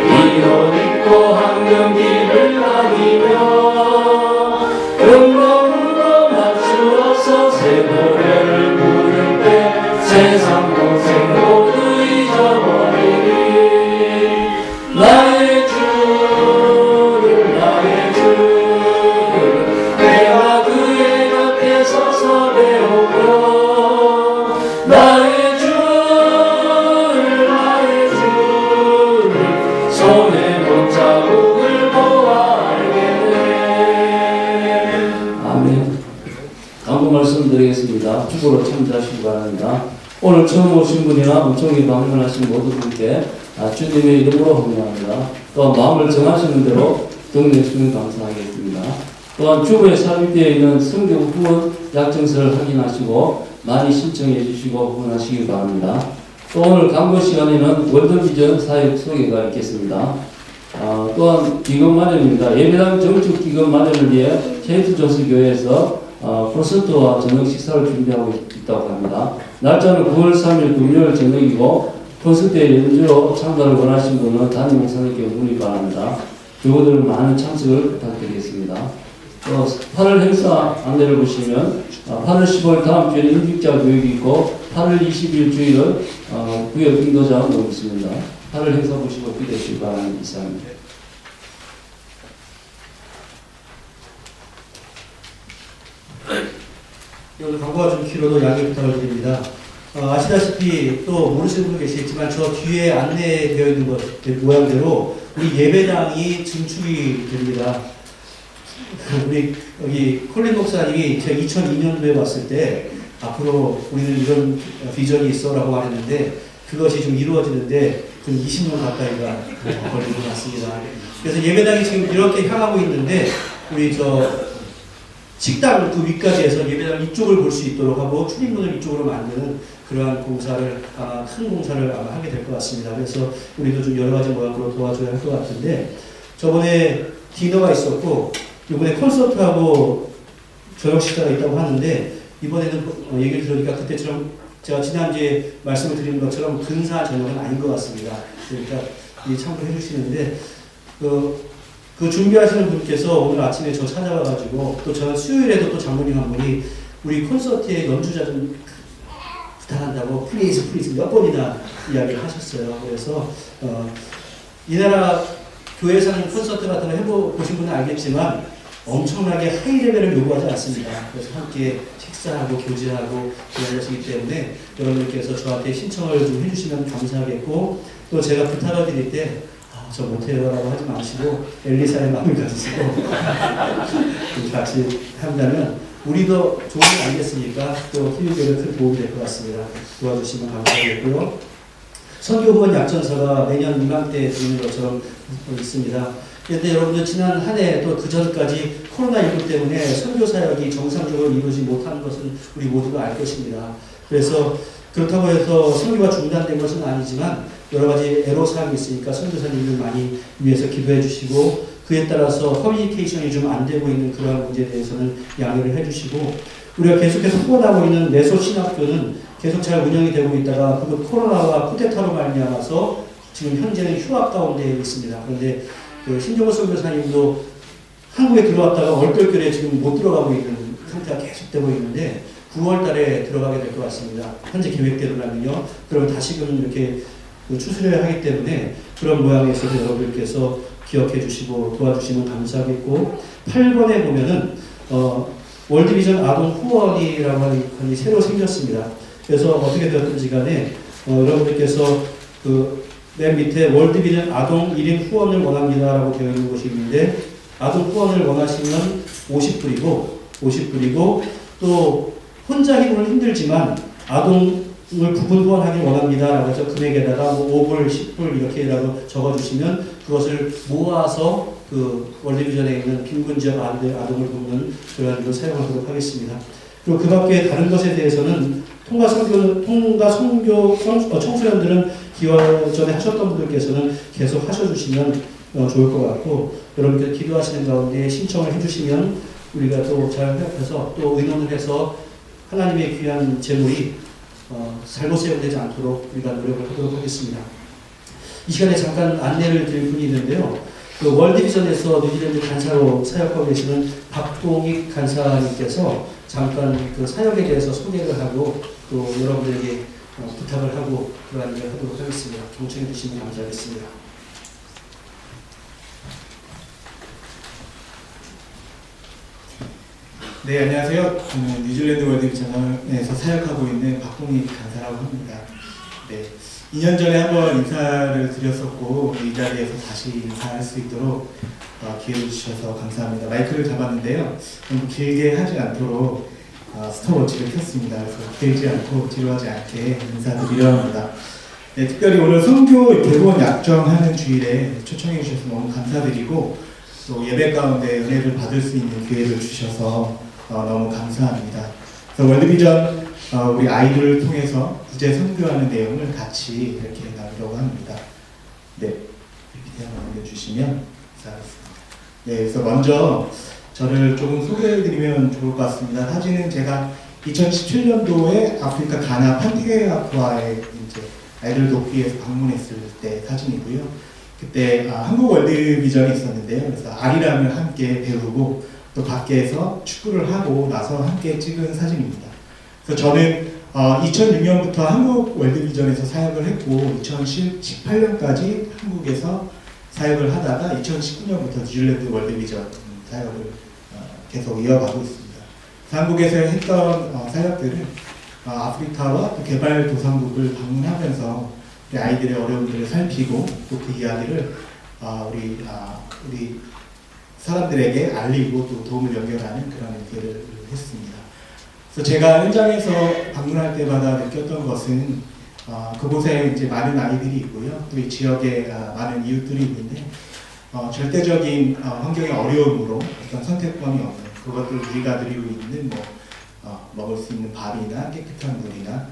이옷 입고 축으로 참여하시기 바랍니다. 오늘 처음 오신 분이나 음성이 방문하신 모든 분께 주님의 이름으로 헌금합니다. 또한 마음을 정하시는 대로 동네 주님 감사하겠습니다. 또한 주부에 삽입되어 있는 성교 후원 약정서를 확인하시고 많이 신청해 주시고 후원하시기 바랍니다. 또 오늘 광고 시간에는 월드비전 사역 소개가 있겠습니다. 또한 기금 마련입니다. 예배당 정축 기금 마련을 위해 케이트조스교회에서 콘서트와 저녁 식사를 준비하고 있다고 합니다. 날짜는 9월 3일 금요일 저녁이고 콘서트에 연주로 참가를 원하신 분은 담임 목사님께 문의 바랍니다. 교우들 많은 참석을 부탁드리겠습니다. 8월 행사 안내를 보시면 8월 15일 다음 주에는 인직자 교육이 있고 8월 20일 주일은 구역 인도자도 있습니다. 8월 행사 보시고 기대하시기 바라는 이상입니다. 오늘 광고가 좀 길어도 양해 부탁을 드립니다. 아시다시피 또 모르시는 분도 계시겠지만 저 뒤에 안내되어 있는 것 모양대로 우리 예배당이 증축이 됩니다. 우리 여기 콜린 목사님이 제가 2002년도에 왔을 때 앞으로 우리는 이런 비전이 있어라고 말했는데 그것이 좀 이루어지는데 좀 20년 가까이가 걸린 것 같습니다. 그래서 예배당이 지금 이렇게 향하고 있는데 우리 저 식당 그 위까지 해서 예배당 이쪽을 볼 수 있도록 하고 출입문을 이쪽으로 만드는 그러한 공사를 큰 공사를 아마 하게 될 것 같습니다. 그래서 우리도 좀 여러 가지 모양으로 도와줘야 할 것 같은데 저번에 디너가 있었고 이번에 콘서트하고 저녁 식사가 있다고 하는데 이번에는 얘기를 들으니까 그때처럼 제가 지난주에 말씀을 드린 것처럼 근사 저녁은 아닌 것 같습니다. 그러니까 참고해 주시는데 그 준비하시는 분께서 오늘 아침에 저 찾아와가지고 또 저는 수요일에도 또 장모님 한 분이 우리 콘서트에 연주자 좀 부탁한다고 플리즈 몇 번이나 이야기를 하셨어요. 그래서 이 나라 교회에서 하는 콘서트 같은 거 해보신 분은 알겠지만 엄청나게 하이 레벨을 요구하지 않습니다. 그래서 함께 식사하고 교제하고 그런 것이기 때문에 여러분들께서 저한테 신청을 좀 해주시면 감사하겠고 또 제가 부탁을 드릴 때 저 못해요 라고 하지 마시고 엘리사의 마음을 가지시고 같이 한다면 우리도 좋은 거 아니겠습니까? 또 희유교회에 큰 도움이 될 것 같습니다. 도와주시면 감사하겠고요. 선교 후원 약전서가 매년 이맘때 드리는 것처럼 있습니다. 그런데 여러분들 지난 한 해 또 그 전까지 코로나19 때문에 선교 사역이 정상적으로 이루어지지 못하는 것은 우리 모두가 알 것입니다. 그래서 그렇다고 해서 선교가 중단된 것은 아니지만 여러 가지 애로사항이 있으니까 선교사님들 많이 위해서 기도해 주시고 그에 따라서 커뮤니케이션이 좀 안 되고 있는 그러한 문제에 대해서는 양해를 해 주시고 우리가 계속해서 후원하고 있는 내소신학교는 계속 잘 운영이 되고 있다가 그 코로나와 쿠데타로 말미암아서 지금 현재는 휴학 가운데 있습니다. 그런데 그 신정호 선교사님도 한국에 들어왔다가 얼떨결에 지금 못 들어가고 있는 상태가 계속되고 있는데 9월 달에 들어가게 될 것 같습니다. 현재 계획대로라면요. 그러면 다시금 이렇게 추수를 하기 때문에 그런 모양에 있어서 여러분들께서 기억해 주시고 도와주시면 감사하겠고 8번에 보면은 월드비전 아동 후원이라고 하는 건이 새로 생겼습니다. 그래서 어떻게 되었든지 간에 여러분들께서 그 맨 밑에 월드비전 아동 1인 후원을 원합니다 라고 되어 있는 곳이 있는데 아동 후원을 원하시면 50불이고 또 혼자 힘은 힘들지만 아동을 부분 후원하기 원합니다 라고 해서 금액에다가 뭐 5불, 10불 이렇게라도 적어주시면 그것을 모아서 그 월드비전에 있는 빈곤 지역 아동을 돕는 그런 일로 사용하도록 하겠습니다. 그리고 그 밖에 다른 것에 대해서는 통과 청소년들은 기원 전에 하셨던 분들께서는 계속 하셔주시면 좋을 것 같고 여러분들 기도하시는 가운데 신청을 해주시면 우리가 또 잘 회합해서 또 의논을 해서 하나님의 귀한 제물이 잘못 사용되지 않도록 우리가 노력을 하도록 하겠습니다. 이 시간에 잠깐 안내를 드릴 분이 있는데요. 그 월드비전에서 뉴질랜드 간사로 사역하고 계시는 박동익 간사님께서 잠깐 그 사역에 대해서 소개를 하고 또 여러분들에게 부탁을 하고 그러한 일을 하도록 하겠습니다. 경청해 주시면 감사하겠습니다. 네, 안녕하세요. 저는 뉴질랜드 월드비전에서 사역하고 있는 박동익 간사라고 합니다. 네, 2년 전에 한번 인사를 드렸었고 이 자리에서 다시 인사할 수 있도록 기회를 주셔서 감사합니다. 마이크를 잡았는데요. 너무 길게 하지 않도록 스톱워치를 켰습니다. 그래서 들지 않고 지루하지 않게 인사드리려 합니다. 네, 특별히 오늘 선교 개원 약정하는 주일에 초청해 주셔서 너무 감사드리고 또 예배 가운데 은혜를 받을 수 있는 기회를 주셔서 너무 감사합니다. 그래서 월드비전 우리 아이들을 통해서 구제 선교하는 내용을 같이 이렇게 나누려고 합니다. 네, PPT 한번 올려주시면 감사하겠습니다. 네, 그래서 먼저 저를 조금 소개해드리면 좋을 것 같습니다. 사진은 제가 2017년도에 아프리카 가나 판테게아프아에 이제 아이들 돕기에서 방문했을 때 사진이고요. 그때 한국 월드비전이 있었는데요. 그래서 아리랑을 함께 배우고 또 밖에서 축구를 하고 나서 함께 찍은 사진입니다. 그래서 저는 2006년부터 한국 월드비전에서 사역을 했고 2018년까지 한국에서 사역을 하다가 2019년부터 뉴질랜드 월드비전 사역을 계속 이어가고 있습니다. 한국에서 했던 사역들은 아프리카와 또 개발도상국을 방문하면서 우리 아이들의 어려움들을 살피고 또 그 이야기를 우리 사람들에게 알리고 또 도움을 연결하는 그런 일들을 했습니다. 그래서 제가 현장에서 방문할 때마다 느꼈던 것은 그곳에 이제 많은 아이들이 있고요. 또 이 지역에 많은 이웃들이 있는데 절대적인 환경의 어려움으로 어떤 선택권이 없는 그것들 우리가 드리고 있는 먹을 수 있는 밥이나 깨끗한 물이나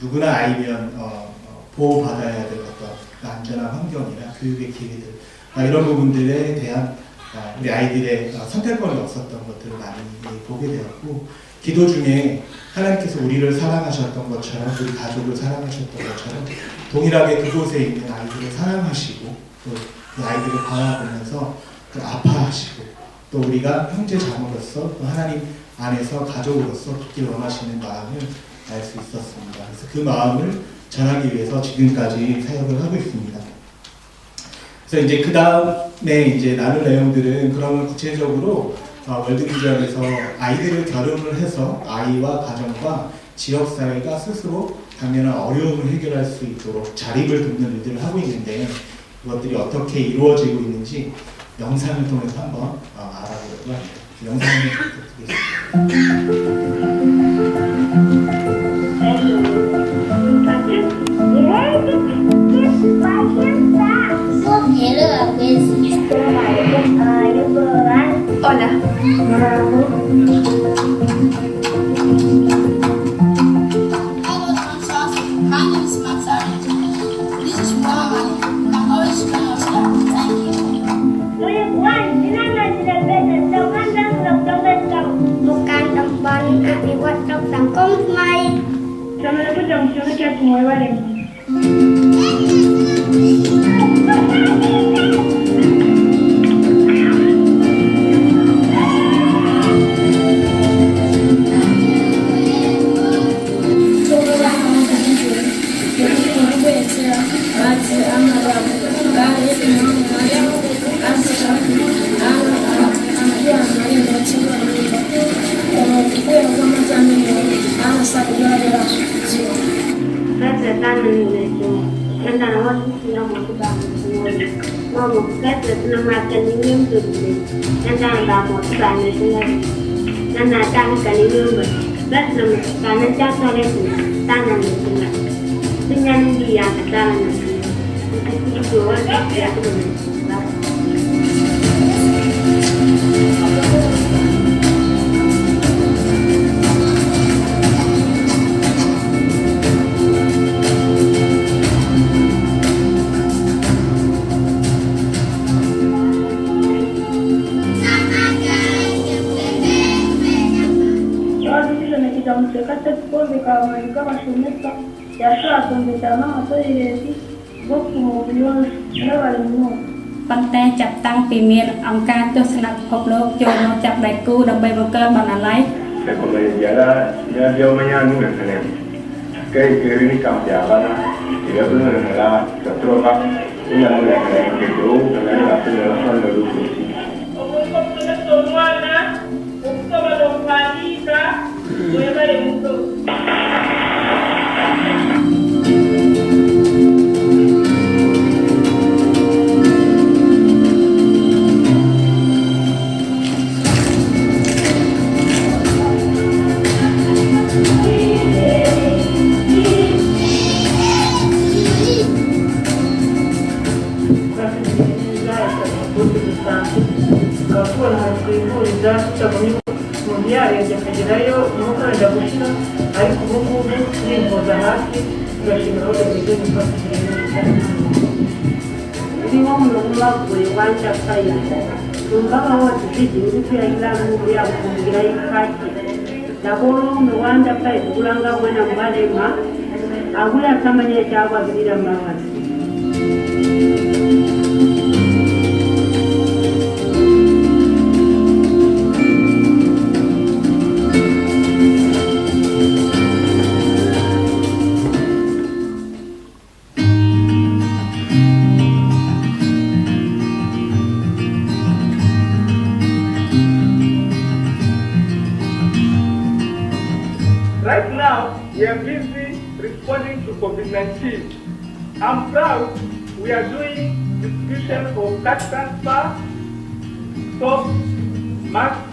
누구나 아이면 보호받아야 될 어떤 안전한 환경이나 교육의 기회들 이런 부분들에 대한 우리 아이들의 선택권이 없었던 것들을 많이 보게 되었고 기도 중에 하나님께서 우리를 사랑하셨던 것처럼 우리 가족을 사랑하셨던 것처럼 동일하게 그곳에 있는 아이들을 사랑하시고 또 그 아이들을 바라보면서 아파하시고 또 우리가 형제 자매로서 또 하나님 안에서 가족으로서 깊이 원하시는 마음을 알 수 있었습니다. 그래서 그 마음을 전하기 위해서 지금까지 사역을 하고 있습니다. 그래서 이제 그 다음에 이제 나눌 내용들은 그러면 구체적으로 월드비전에서 아이들을 결혼을 해서 아이와 가정과 지역사회가 스스로 당면한 어려움을 해결할 수 있도록 자립을 돕는 일들을 하고 있는데 그것들이 어떻게 이루어지고 있는지 영상을 통해서 한번 알아보려고 합니다. 영상을 Hola. My name is Matsari. This is Muhammad. I'm always going to Thank you. Bukan tempat akibat tangkong mai. Sama aku jangan cakap semua balik. Pantai จับตั้งปีเมียนអង្គការទស្សនពិភពលោកចូលមកចាប់ដៃគូដើម្បីបង្កើតបណ្ណាល័យ Como le decía ya dio mañana en el tenemos que viene cambiada y la primera de la tropa una de las que yo también la primera son de luz kuwa na kwivuriza tutabonye umuntu yarebye akagerayo umwuka wenda gushira ariko ubu ngubu yivuza hafi turashimira aho tugize gufata Vivo mlungula kuliwanja kaya. Tumbaka wote sisi ngutu ya ila mungu ya kumbira ikaki. Nakolo mwanja kaya kulanga mwana mbalema. Agula tamanya chawa bila mawasi. Right now, we are busy responding to COVID-19. I'm proud we are doing distribution of cash transfer, soap, masks,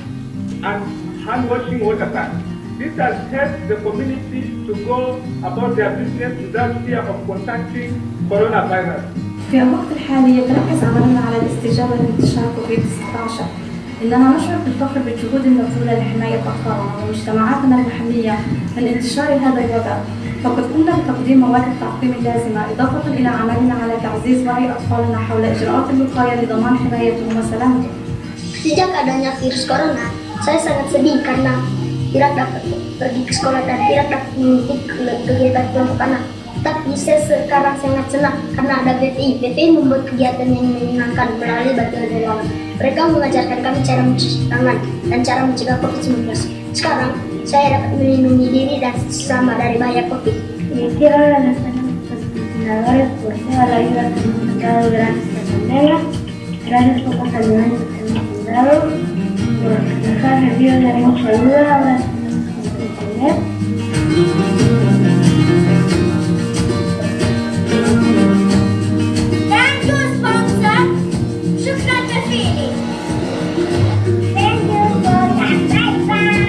and hand washing water tanks. This has helped the community to go about their business without fear of contracting coronavirus. في الوقت الحالي يتركز عملنا على الاستجابة لانتشار كوفيد-19. إننا نشعر بالفخر بالجهود المبذولة لحماية أطفالنا ومجتمعاتنا المحلية من انتشار هذا الوباء، فقد قمنا بتقديم مواد التعقيم اللازمة إضافة إلى عملنا على تعزيز وعي أطفالنا حول إجراءات الوقاية لضمان حمايتهم وسلامتهم. Sejak adanya virus corona, saya sangat sedih karena tidak dapat pergi ke sekolah dan tidak dapat mengikuti kegiatan kelompok anak. Tapi saya sekarang sangat senang karena ada BPI. BPI membuat kegiatan yang menyenangkan melalui bantuan relawan. Mereka mengajarkan kami cara mencuci tangan dan cara mencegah COVID-19. Sekarang saya dapat melindungi diri dan sesama dari bahaya COVID. Quiero agradecer a nuestros patrocinadores por toda la ayuda que nos han dado durante esta pandemia. Gracias por las ayudas que nos han dado, por dejar reviews de mucha ayuda, ahora estamos en internet. Thank you, sponsor. Shukran Jazili. Thank you, sponsor. Bye-bye.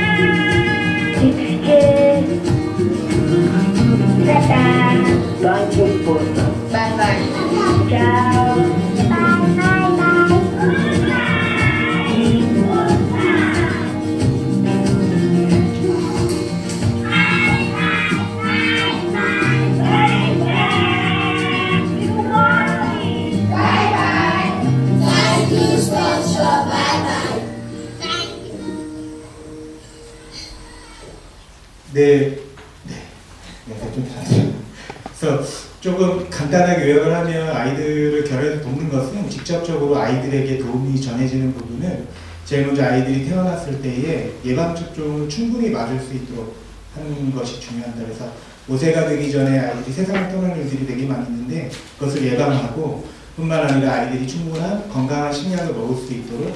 Thank you, sponsor. Bye-bye. Ciao. 그래서 조금 간단하게 요약을 하면 아이들을 결혼해서 돕는 것은 직접적으로 아이들에게 도움이 전해지는 부분은 제일 먼저 아이들이 태어났을 때에 예방접종을 충분히 맞을 수 있도록 하는 것이 중요하다. 그래서 5세가 되기 전에 아이들이 세상을 떠나는 일들이 되게 많이 있는데 그것을 예방하고 뿐만 아니라 아이들이 충분한 건강한 식량을 먹을 수 있도록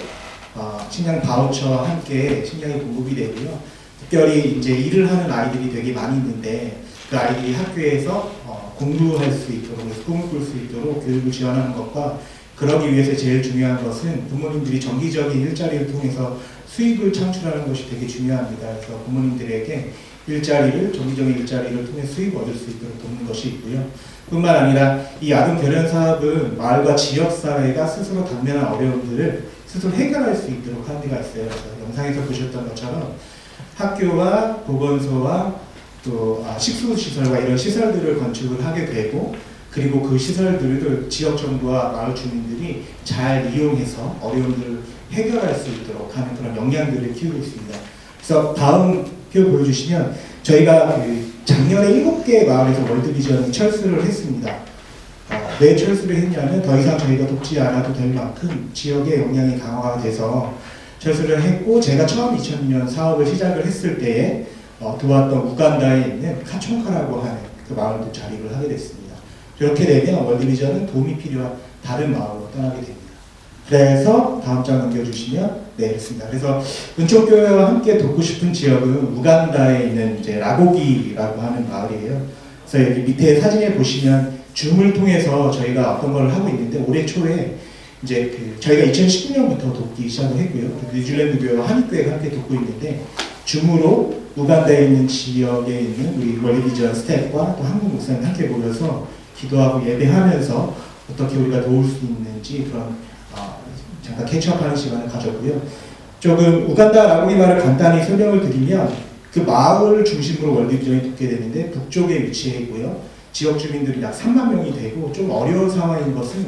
식량 바우처와 함께 식량이 공급이 되고요. 특별히 이제 일을 하는 아이들이 되게 많이 있는데 그 아이들이 학교에서 공부할 수 있도록, 꿈을 꿀 수 있도록 교육을 지원하는 것과 그러기 위해서 제일 중요한 것은 부모님들이 정기적인 일자리를 통해서 수입을 창출하는 것이 되게 중요합니다. 그래서 부모님들에게 정기적인 일자리를 통해 수입을 얻을 수 있도록 돕는 것이 있고요. 뿐만 아니라 이 아동 결연 사업은 마을과 지역사회가 스스로 당면한 어려움들을 스스로 해결할 수 있도록 하는 데가 있어요. 그래서 영상에서 보셨던 것처럼 학교와 보건소와 또 식수시설과 이런 시설들을 건축을 하게 되고 그리고 그 시설들을 지역정부와 마을 주민들이 잘 이용해서 어려움들을 해결할 수 있도록 하는 그런 역량들을 키우고 있습니다. 그래서 다음 표 보여주시면 저희가 작년에 7개 마을에서 월드비전 철수를 했습니다. 왜 철수를 했냐면 더 이상 저희가 돕지 않아도 될 만큼 지역의 역량이 강화가 돼서 철수를 했고 제가 처음 2002년 사업을 시작을 했을 때에 도왔던 우간다에 있는 카총카라고 하는 그 마을도 자립을 하게 됐습니다. 그렇게 되면 월드비전은 도움이 필요한 다른 마을로 떠나게 됩니다. 그래서 다음 장 넘겨주시면 그렇습니다. 그래서 은총교회와 함께 돕고 싶은 지역은 우간다에 있는 이제 라고기라고 하는 마을이에요. 그래서 여기 밑에 사진에 보시면 줌을 통해서 저희가 어떤 걸 하고 있는데 올해 초에 이제 저희가 2019년부터 돕기 시작을 했고요. 뉴질랜드 교회와 한인교회가 함께 돕고 있는데 줌으로 우간다에 있는 지역에 있는 우리 월드비전 스태프와 또 한국 목사님 함께 모여서 기도하고 예배하면서 어떻게 우리가 도울 수 있는지 그런 잠깐 캐치업하는 시간을 가졌고요. 조금 우간다 라고기 마을을 간단히 설명을 드리면 그 마을 중심으로 월드비전이 돕게 되는데 북쪽에 위치해 있고요. 지역 주민들이 약 3만 명이 되고 좀 어려운 상황인 것은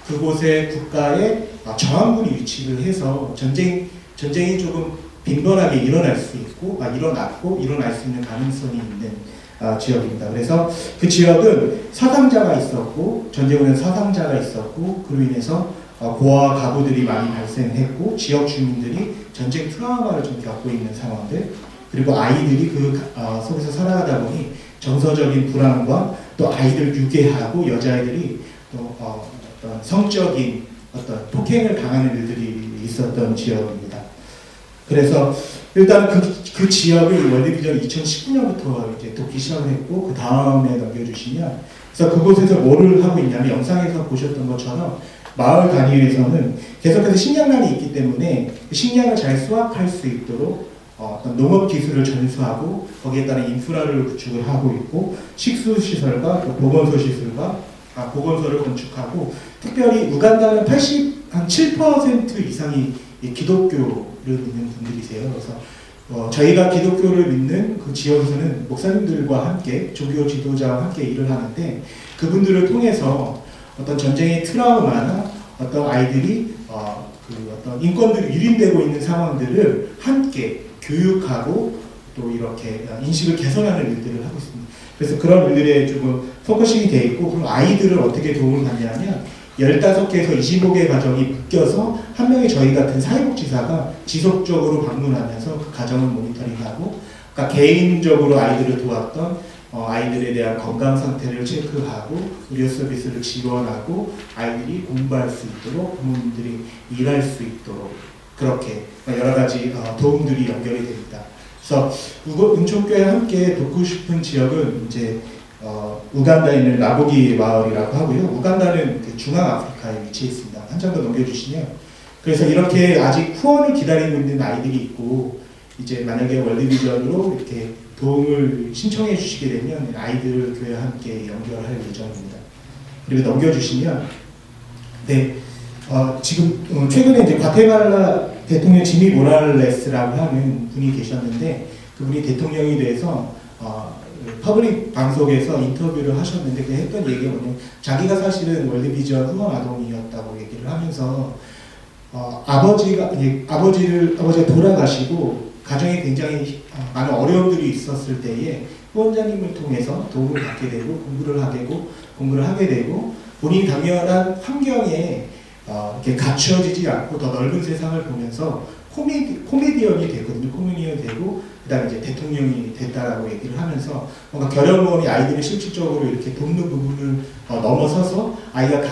그곳에 국가의 저항군이 위치를 해서 전쟁이 조금 빈번하게 일어날 수 있고 일어났고 일어날 수 있는 가능성이 있는 지역입니다. 그래서 그 지역은 사상자가 있었고 전쟁 후에 사상자가 있었고 그로 인해서 고아와 가구들이 많이 발생했고 지역 주민들이 전쟁 트라우마를 좀 겪고 있는 상황들 그리고 아이들이 그 속에서 살아가다 보니 정서적인 불안과 또 아이들 유괴하고 여자아이들이 또 어떤 성적인 어떤 폭행을 당하는 일들이 있었던 지역입니다. 그래서 일단 그 지역을 월드비전 2019년부터 이제 돕기 시작을 했고 그 다음에 넘겨주시면 그래서 그곳에서 뭐를 하고 있냐면 영상에서 보셨던 것처럼 마을 단위에서는 계속해서 식량난이 있기 때문에 식량을 잘 수확할 수 있도록 어떤 농업 기술을 전수하고 거기에 따른 인프라를 구축을 하고 있고 식수시설과 보건소를 건축하고 특별히 우간다는 7% 이상이 기독교를 믿는 분들이세요. 그래서 저희가 기독교를 믿는 그 지역에서는 목사님들과 함께 종교 지도자와 함께 일을 하는데 그분들을 통해서 어떤 전쟁의 트라우마나 어떤 아이들이 어떤 인권들이 유린되고 있는 상황들을 함께 교육하고 또 이렇게 인식을 개선하는 일들을 하고 있습니다. 그래서 그런 일들에 조금 포커싱이 되어 있고 그럼 아이들을 어떻게 도움을 받냐면 15개에서 25개 가정이 묶여서 한 명의 저희 같은 사회복지사가 지속적으로 방문하면서 그 가정을 모니터링하고 그러니까 개인적으로 아이들을 도왔던 아이들에 대한 건강 상태를 체크하고 의료 서비스를 지원하고 아이들이 공부할 수 있도록 부모님들이 일할 수 있도록 그렇게 여러 가지 도움들이 연결이 됩니다. 그래서 은총교회 함께 돕고 싶은 지역은 이제 우간다에 있는 라보기 마을이라고 하고요. 우간다는 그 중앙아프리카에 위치해 있습니다. 한 장 더 넘겨주시면 그래서 이렇게 아직 후원을 기다리고 있는 아이들이 있고 이제 만약에 월드비전으로 이렇게 도움을 신청해 주시게 되면 아이들을 교회와 함께 연결할 예정입니다. 그리고 넘겨주시면 네 지금 최근에 이제 과테말라 대통령 지미 모랄레스라고 하는 분이 계셨는데 그분이 대통령이 돼서 퍼블릭 방송에서 인터뷰를 하셨는데 그 했던 얘기가 뭐냐면 자기가 사실은 월드비전 후원 아동이었다고 얘기를 하면서 아버지가 돌아가시고 가정에 굉장히 많은 어려움들이 있었을 때에 후원자님을 통해서 도움을 받게 되고 공부를 하게 되고 본인이 당연한 환경에 이렇게 갖춰지지 않고 더 넓은 세상을 보면서 코미디언이 됐거든요. 코미디언이 되고 그다음에 이제 대통령이 됐다라고 얘기를 하면서 뭔가 결연모험이 아이들을 실질적으로 이렇게 돕는 부분을 넘어서서 아이가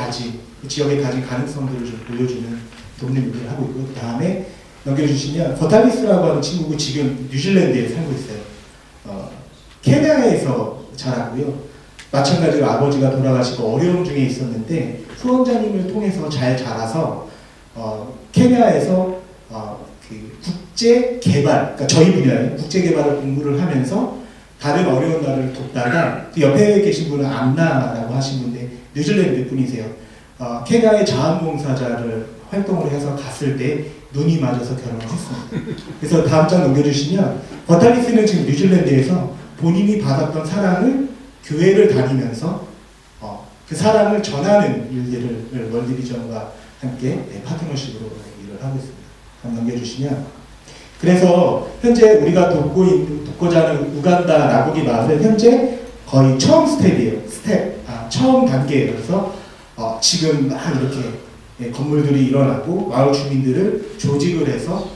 지역에 가진 가능성들을 좀 보여주는 돕는 일을 하고 있고 그 다음에 넘겨주시면 버탈리스라고 하는 친구가 지금 뉴질랜드에 살고 있어요. 케냐에서 자랐고요. 마찬가지로 아버지가 돌아가시고 어려움 중에 있었는데 후원자님을 통해서 잘 자라서 케냐에서 그 국제개발, 그러니까 저희 분야에 국제개발을 공부를 하면서 다른 어려운 나라를 돕다가 그 옆에 계신 분은 안나라고 하신 분인데 뉴질랜드 분이세요. 케냐의 자원봉사자를 활동을 해서 갔을 때 눈이 맞아서 결혼을 했습니다. 그래서 다음 장 넘겨주시면 버탈리스는 지금 뉴질랜드에서 본인이 받았던 사랑을 교회를 다니면서 그 사랑을 전하는 일들을 월드비전과 함께 파트너십으로 일을 하고 있습니다. 한번 넘겨주시면 그래서 현재 우리가 돕고자 하는 우간다 라보기 마을은 현재 거의 처음 스텝이에요. 처음 단계예요. 그래서 지금 막 이렇게 건물들이 일어나고 마을 주민들을 조직을 해서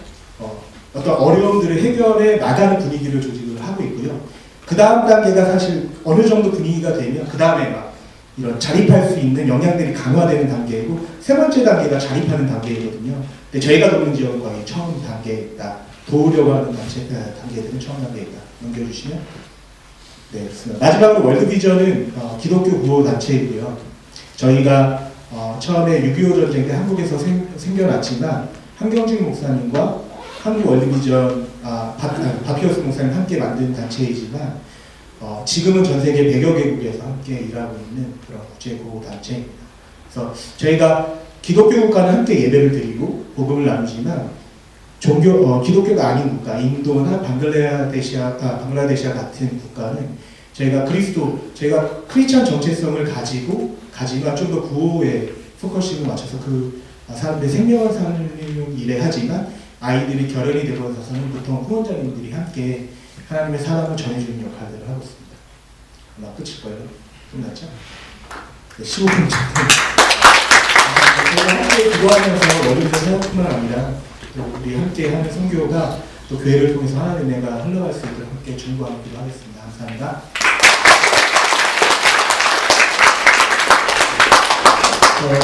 어떤 어려움들을 해결해 나가는 분위기를 조직을 하고 있고요. 그 다음 단계가 사실 어느 정도 분위기가 되면 그 다음에 막 이런 자립할 수 있는 역량들이 강화되는 단계이고 세 번째 단계가 자립하는 단계이거든요. 근데 저희가 돕는 지역은 거의 처음 단계다. 도우려고 하는 단계들은 처음 단계이다. 넘겨주시면 네, 그렇습니다. 마지막으로 월드비전은 기독교 구호 단체이고요. 저희가 처음에 6.25 전쟁 때 한국에서 생겨났지만 한경직 목사님과 한국 월드비전 바피오스 목사님 함께 만든 단체이지만 지금은 전 세계 100여 개국에서 함께 일하고 있는 그런 국제구호 단체입니다. 그래서 저희가 기독교 국가는 함께 예배를 드리고 복음을 나누지만 기독교가 아닌 국가, 인도나 방글라데시아 같은 국가는 저희가 크리스찬 정체성을 가지만 좀 더 구호에 포커싱을 맞춰서 그 사람들의 생명을 살리는 일에 하지만 아이들이 결연이 되고 나서는 보통 후원자님들이 함께 하나님의 사랑을 전해주는 역할들을 하고 있습니다. 아마 끝일 거예요. 끝났죠? 네, 15분 정도. 저희가 함께 기도하면서 월요일에 생각뿐만 아니라 우리 함께 하는 선교가 또 교회를 통해서 하나님의 은혜가 흘러갈 수 있도록 함께 중보하기도 하겠습니다. 감사합니다.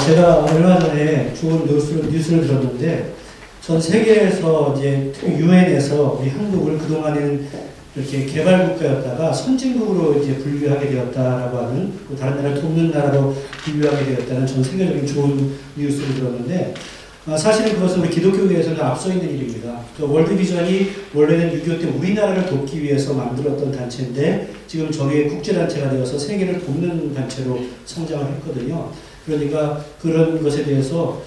제가 얼마 전에 좋은 뉴스를 들었는데 전 세계에서 이제 특히 유엔에서 우리 한국을 그동안에는 이렇게 개발국가였다가 선진국으로 이제 분류하게 되었다라고 하는, 다른 나라를 돕는 나라로 분류하게 되었다는 전 세계적인 좋은 뉴스를 들었는데, 사실은 그것은 우리 기독교계에서는 앞서 있는 일입니다. 월드비전이 원래는 6.25 때 우리나라를 돕기 위해서 만들었던 단체인데 지금 저희의 국제단체가 되어서 세계를 돕는 단체로 성장을 했거든요. 그러니까 그런 것에 대해서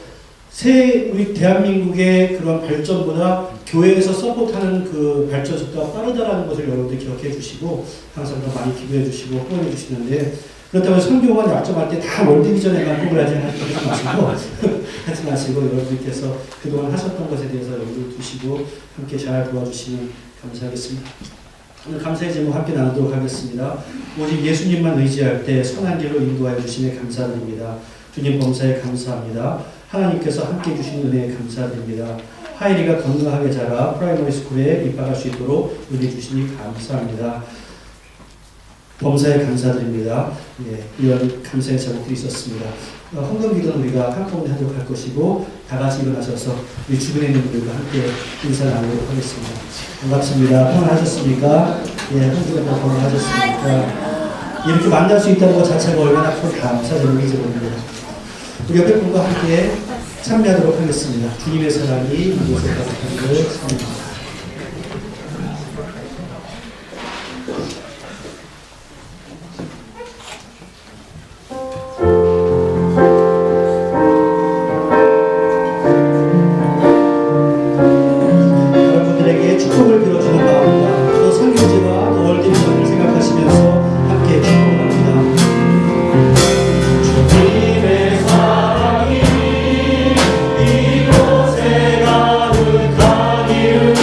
우리 대한민국의 그런 발전보다 교회에서 서포트하는 그 발전 속도가 빠르다는 것을 여러분들 기억해 주시고 항상 더 많이 기도해 주시고 후원해 주시는데, 그렇다고 선교만 약점할 때 다 월드비전에만 꿈을 하지 하지 마시고 여러분들께서 그동안 하셨던 것에 대해서 염두를 두시고 함께 잘 도와주시면 감사하겠습니다. 오늘 감사의 제목 함께 나누도록 하겠습니다. 오직 예수님만 의지할 때 선한 길로 인도하여 주시며 감사드립니다. 주님 범사에 감사합니다. 하나님께서 함께 해주시는 은혜에 감사드립니다. 하이리가 건강하게 자라 프라이머리 스쿨에 입학할 수 있도록 은혜 주시니 감사합니다. 범사에 감사드립니다. 예, 이런 감사의 제목들이 있었습니다. 헌금기도는 우리가 한꺼번에 하도록 할 것이고 다 같이 일어나셔서 우리 주변에 있는 분들과 함께 인사 나누도록 하겠습니다. 반갑습니다. 평안하셨습니까? 예, 한국에 평안하셨습니까? 이렇게 만날 수 있다는 것 자체가 얼마나 큰 감사드리는 일입니다. 우리 옆에 분과 함께 참여하도록 하겠습니다. 주님의 사랑이 이곳에 가득한 걸 찬양합니다. 여러분들에게 축복을 빌어주는 마음과 또 선교지와 또 월드비전을 생각하시면서 함께 축복합니다. 주님의 사랑이 이곳에 가득하기를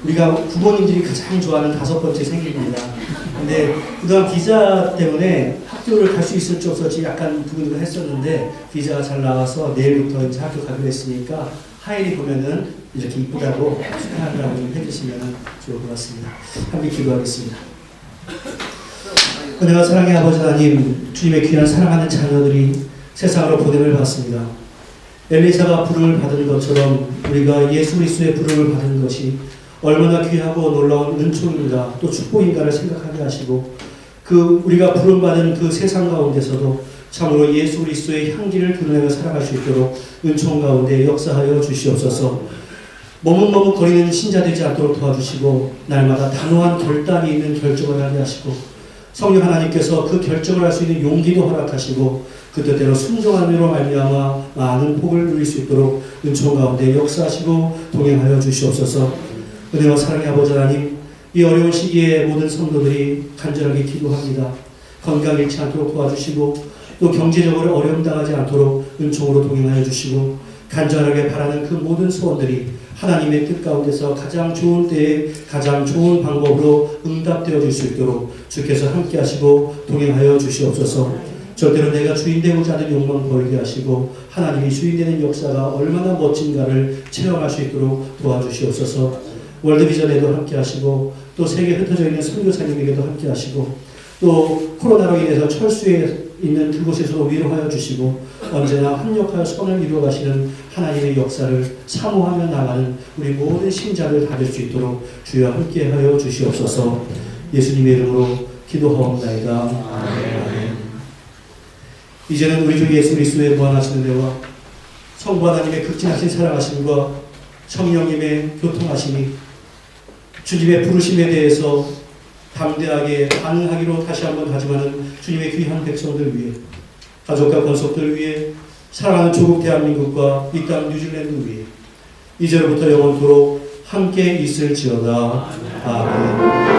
우리가 부모님들이 가장 좋아하는 5번째 생일입니다. 근데 그동안 비자 때문에 학교를 갈 수 있을지 없을지 약간 두근두근 했었는데 비자가 잘 나와서 내일부터 이제 학교 가기로 했으니까 하일이 보면은 이렇게 이쁘다고 축하한다고 좀 해주시면 좋을 것 같습니다. 함께 기도하겠습니다. 은혜와 사랑의 아버지 하나님, 주님의 귀한 사랑하는 자녀들이 세상으로 보냄을 받습니다. 엘리사가 부름을 받은 것처럼 우리가 예수 그리스도의 부름을 받은 것이 얼마나 귀하고 놀라운 은총인가 또 축복인가를 생각하게 하시고, 그 우리가 부름받은 그 세상 가운데서도 참으로 예수 그리스도의 향기를 드러내며 살아갈 수 있도록 은총 가운데 역사하여 주시옵소서. 머뭇머뭇거리는 신자 되지 않도록 도와주시고 날마다 단호한 결단이 있는 결정을 하게 하시고 성령 하나님께서 그 결정을 할 수 있는 용기도 허락하시고 그 뜻대로 순종함으로 말미암아 많은 복을 누릴 수 있도록 은총 가운데 역사하시고 동행하여 주시옵소서. 은혜와 사랑의 아버지 하나님, 이 어려운 시기에 모든 성도들이 간절하게 기도합니다. 건강 잃지 않도록 도와주시고 또 경제적으로 어려움 당하지 않도록 은총으로 동행하여 주시고 간절하게 바라는 그 모든 소원들이 하나님의 뜻 가운데서 가장 좋은 때에 가장 좋은 방법으로 응답되어 줄 수 있도록 주께서 함께 하시고 동행하여 주시옵소서. 절대로 내가 주인 되고자 하는 욕망 버리게 하시고 하나님이 주인 되는 역사가 얼마나 멋진가를 체험할 수 있도록 도와주시옵소서. 월드비전에도 함께 하시고 또 세계에 흩어져 있는 선교사님에게도 함께 하시고 또 코로나로 인해서 철수에 있는 그곳에서도 위로하여 주시고 언제나 합력하여 선을 이루어 가시는 하나님의 역사를 사모하며 나가는 우리 모든 신자를 받을 수 있도록 주여 함께하여 주시옵소서. 예수님의 이름으로 기도하옵나이다. 아멘. 이제는 우리 주 예수 그리스도의 무한하시는 데와 성부 하나님의 극진하신 사랑하심과 성령님의 교통하심이 주님의 부르심에 대해서 담대하게 반응하기로 다시 한번 다짐하는 주님의 귀한 백성들 위해, 가족과 권속들 위해, 사랑하는 조국 대한민국과 이 땅 뉴질랜드 위해 이제로부터 영원토록 함께 있을지어다. 아멘.